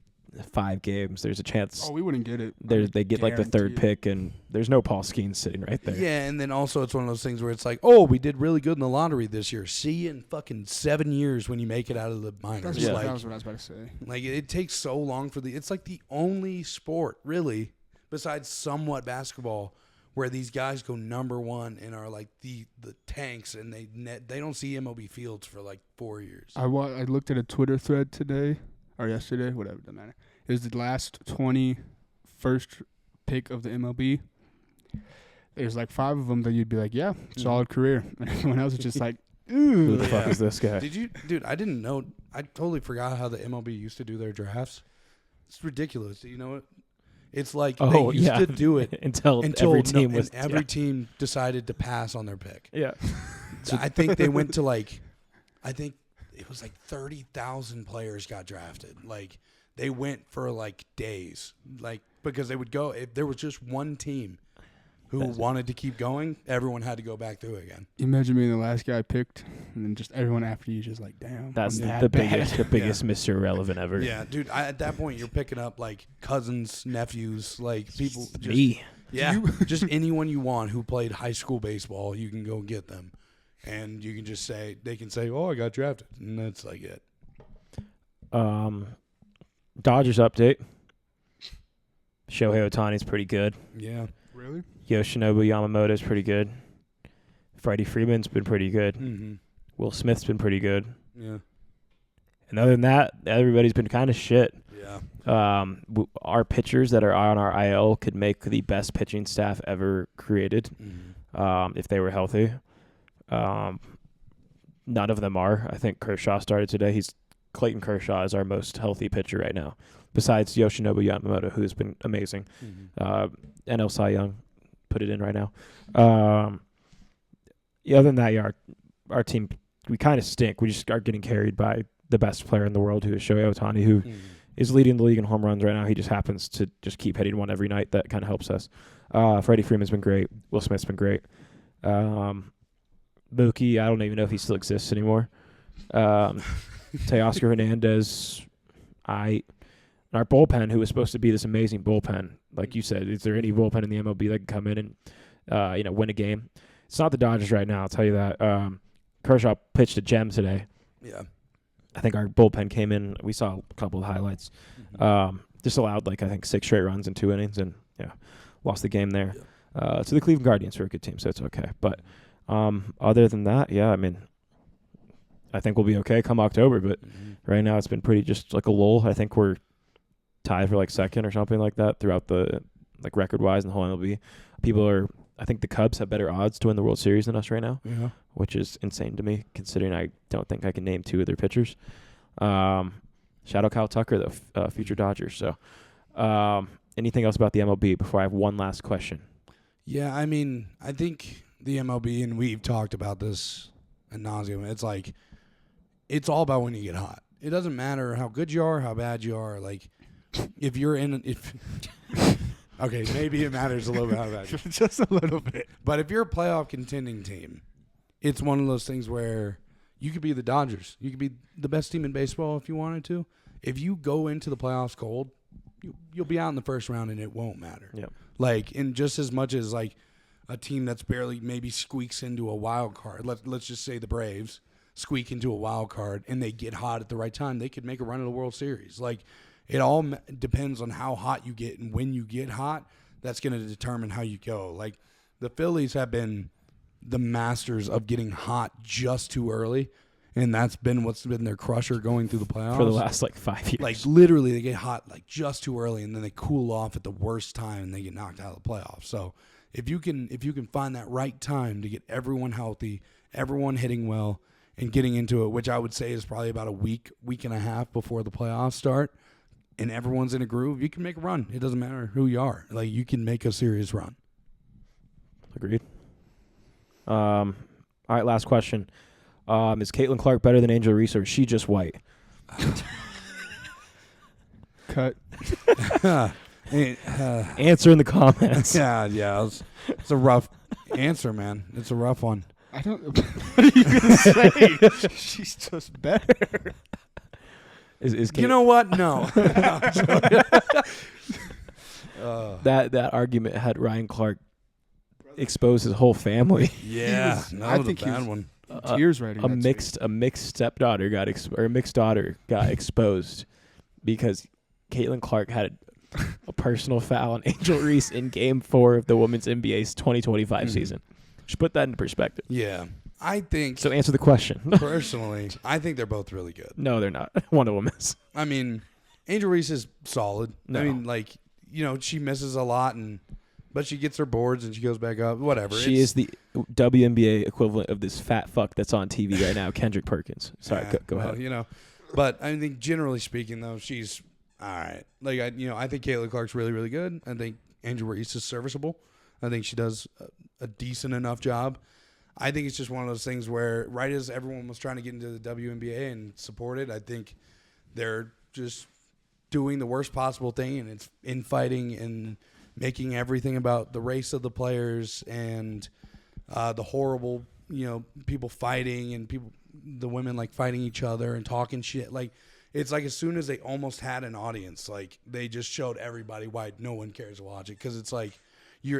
5 games, there's a chance. Oh, we wouldn't get it. They get, like, the third pick, and there's no Paul Skeens sitting right there. Yeah, and then also it's one of those things where it's like, oh, we did really good in the lottery this year. See you in fucking 7 years when you make it out of the minors. That Like, was what I was about to say. like, it takes so long for it's like the only sport, really, besides somewhat basketball, where these guys go number one and are like the tanks, and they don't see MLB fields for like 4 years. I looked at a Twitter thread today or yesterday, whatever, doesn't matter. It was the last 20 first pick of the MLB. There's like 5 of them that you'd be like, yeah, solid career, and everyone else is just like, ooh, Who the fuck is this guy? Dude, I didn't know. I totally forgot how the MLB used to do their drafts. It's ridiculous. You know what? It's like they used to do it until every team team decided to pass on their pick. Yeah. So I think they went to I think it was like 30,000 players got drafted. Like they went for like days, like because they would go if there was just one team who wanted to keep going, everyone had to go back through again. Imagine being the last guy picked, and then just everyone after you just like, damn. That's the biggest Mr. Irrelevant ever. Yeah, dude. At that point, you're picking up like cousins, nephews, like people. Just, me. Yeah, just anyone you want who played high school baseball, you can go get them, and you can just say they can say, "Oh, I got drafted," and that's like it. Dodgers update. Shohei Ohtani's pretty good. Yeah. Really? Yoshinobu Yamamoto's pretty good. Freddie Freeman's been pretty good. Mm-hmm. Will Smith's been pretty good. Yeah. And other than that, everybody's been kind of shit. Yeah. Our pitchers that are on our IL could make the best pitching staff ever created if they were healthy. None of them are. I think Kershaw started today. Clayton Kershaw is our most healthy pitcher right now, besides Yoshinobu Yamamoto, who's been amazing. NL Cy Young, put it in right now. Other than that, our team, we kind of stink. We just are getting carried by the best player in the world, who is Shohei Ohtani, who is leading the league in home runs right now. He just happens to just keep hitting one every night. That kind of helps us. Freddie Freeman's been great. Will Smith's been great. Mookie, I don't even know if he still exists anymore. Teoscar Hernandez, our bullpen, who was supposed to be this amazing bullpen, like you said, is there any bullpen in the MLB that can come in and win a game? It's not the Dodgers right now, I'll tell you that. Kershaw pitched a gem today. Yeah. I think our bullpen came in. We saw a couple of highlights. Just allowed, I think, 6 straight runs in 2 innings and, lost the game there. To the Cleveland Guardians, who are a good team, so it's okay. But other than that, I mean, I think we'll be okay come October. But right now it's been pretty just like a lull. I think we're tied for second or something like that throughout the record-wise in the whole MLB. I think the Cubs have better odds to win the World Series than us right now, which is insane to me, considering I don't think I can name 2 of their pitchers. Shout out Kyle Tucker, the future Dodgers. So anything else about the MLB before I have one last question? Yeah, I mean, I think the MLB, and we've talked about this ad nauseum, it's all about when you get hot. It doesn't matter how good you are, how bad you are. If you're okay, maybe it matters a little bit how bad you are. Just a little bit. But if you're a playoff contending team, it's one of those things where you could be the Dodgers. You could be the best team in baseball if you wanted to. If you go into the playoffs cold, you'll be out in the first round and it won't matter. Yeah. Like, and just as much as like a team that's barely maybe squeaks into a wild card. Let's just say the Braves squeak into a wild card and they get hot at the right time. They could make a run of the World Series. Like, it all depends on how hot you get, and when you get hot, that's going to determine how you go. Like, the Phillies have been the masters of getting hot just too early, and that's been what's been their crusher going through the playoffs for the last like 5 years. Like, literally, they get hot like just too early, and then they cool off at the worst time, and they get knocked out of the playoffs. So if you can find that right time to get everyone healthy, everyone hitting well, and getting into it, which I would say is probably about a week and a half before the playoffs start, and everyone's in a groove, you can make a run. It doesn't matter who you are. Like, you can make a serious run. Agreed. All right, last question. Is Caitlin Clark better than Angel Reese, or is she just white? Cut. Answer in the comments. Yeah. It's a rough answer, man. It's a rough one. I don't. What are you gonna say? She's just better. Is You know what? No. that argument had Ryan Clark expose his whole family. Yeah, I no, think the he bad was- one. Tears writing A that mixed stepdaughter or a mixed daughter got exposed because Caitlin Clark had a personal foul on Angel Reese in Game 4 of the Women's NBA's 2025 season. Just put that in perspective. Yeah, I think. So answer the question. Personally, I think they're both really good. No, they're not. One of them is. I mean, Angel Reese is solid. No. I mean, like, she misses a lot, but she gets her boards and she goes back up. Whatever. She is the WNBA equivalent of this fat fuck that's on TV right now, Kendrick Perkins. Sorry, go ahead. But I think generally speaking, though, she's all right. Like, I think Caitlin Clark's really, really good. I think Angel Reese is serviceable. I think she does a decent enough job. I think it's just one of those things where right as everyone was trying to get into the WNBA and support it, I think they're just doing the worst possible thing, and it's infighting and making everything about the race of the players and the horrible, people fighting and the women like fighting each other and talking shit. Like, it's like as soon as they almost had an audience, like they just showed everybody why no one cares to watch it, because it's like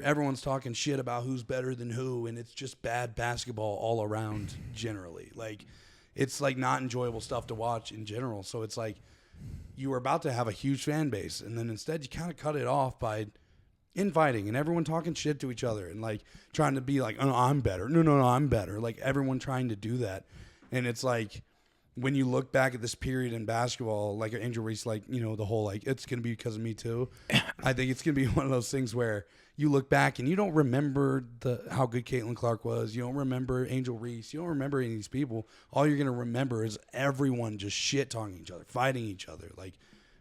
everyone's talking shit about who's better than who, and it's just bad basketball all around generally. Like, it's like not enjoyable stuff to watch in general. So it's like you were about to have a huge fan base, and then instead you kind of cut it off by infighting and everyone talking shit to each other and like trying to be like, oh, I'm better. No, I'm better. Like, everyone trying to do that. And it's like, when you look back at this period in basketball, like Angel Reese, like, the whole, like, it's going to be because of me too. I think it's going to be one of those things where you look back and you don't remember how good Caitlin Clark was. You don't remember Angel Reese. You don't remember any of these people. All you're going to remember is everyone just shit-talking each other, fighting each other, like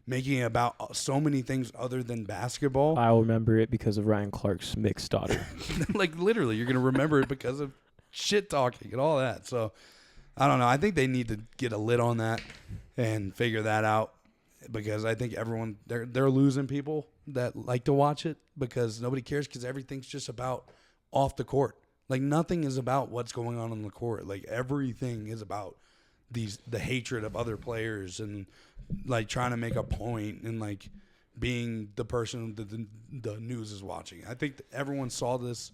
making it about so many things other than basketball. I'll remember it because of Ryan Clark's mixed daughter. Like, literally, you're going to remember it because of shit-talking and all that. So, I don't know. I think they need to get a lid on that and figure that out, because I think everyone they're losing people that like to watch it because nobody cares, because everything's just about off the court. Like, nothing is about what's going on the court. Like, everything is about the hatred of other players and like trying to make a point and like being the person that the news is watching. I think everyone saw this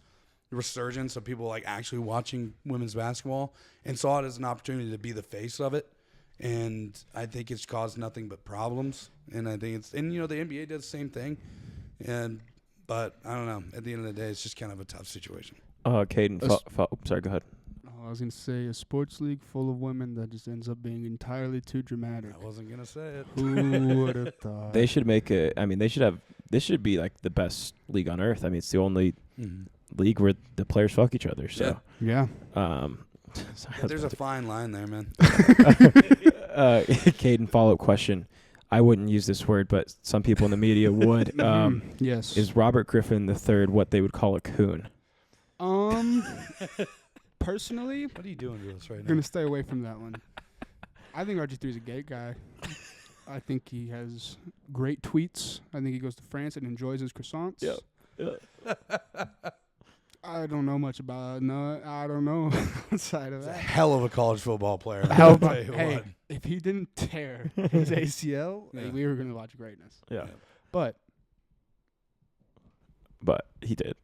resurgence of people like actually watching women's basketball and saw it as an opportunity to be the face of it, and I think it's caused nothing but problems. And I think the NBA does the same thing, but I don't know, at the end of the day, it's just kind of a tough situation. Caden, sorry, go ahead. I was going to say a sports league full of women that just ends up being entirely too dramatic. I wasn't going to say it. Who would have thought? They should this should be like the best league on earth. I mean, it's the only league where the players fuck each other. So yeah. There's a fine line there, man. Caden, follow-up question. I wouldn't use this word, but some people in the media would. Yes. Is Robert Griffin III what they would call a coon? Personally, What are you doing to us right I'm now? going to stay away from that one. I think RG3 is a gay guy. I think he has great tweets. I think he goes to France and enjoys his croissants. I don't know much about I don't know outside of He's a that. hell of a college football player. How I'll about, tell you hey, what. if he didn't tear his ACL, Yeah. we were going to watch greatness. Yeah. But He did.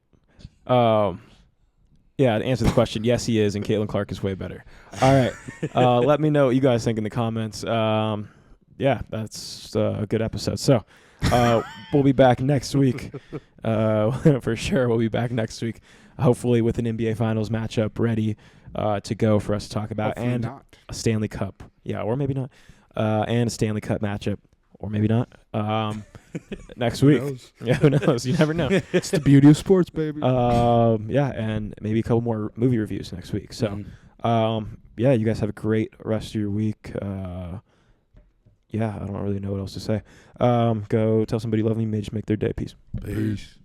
Yeah, to answer the question, yes, he is, and Caitlin Clark is way better. All right. Let me know what you guys think in the comments. Yeah, that's a good episode. So we'll be back next week. For sure, we'll be back next week, hopefully with an NBA Finals matchup ready to go for us to talk about. Hopefully and not. a Stanley Cup. Yeah, or maybe not. And a Stanley Cup matchup, or maybe not. Next week. knows? Yeah, who knows? You never know. It's the beauty of sports, baby. Yeah, and maybe a couple more movie reviews next week. So, yeah, you guys have a great rest of your week. Yeah, I don't really know what else to say. Go tell somebody you love them. You may just make their day. Peace. Peace.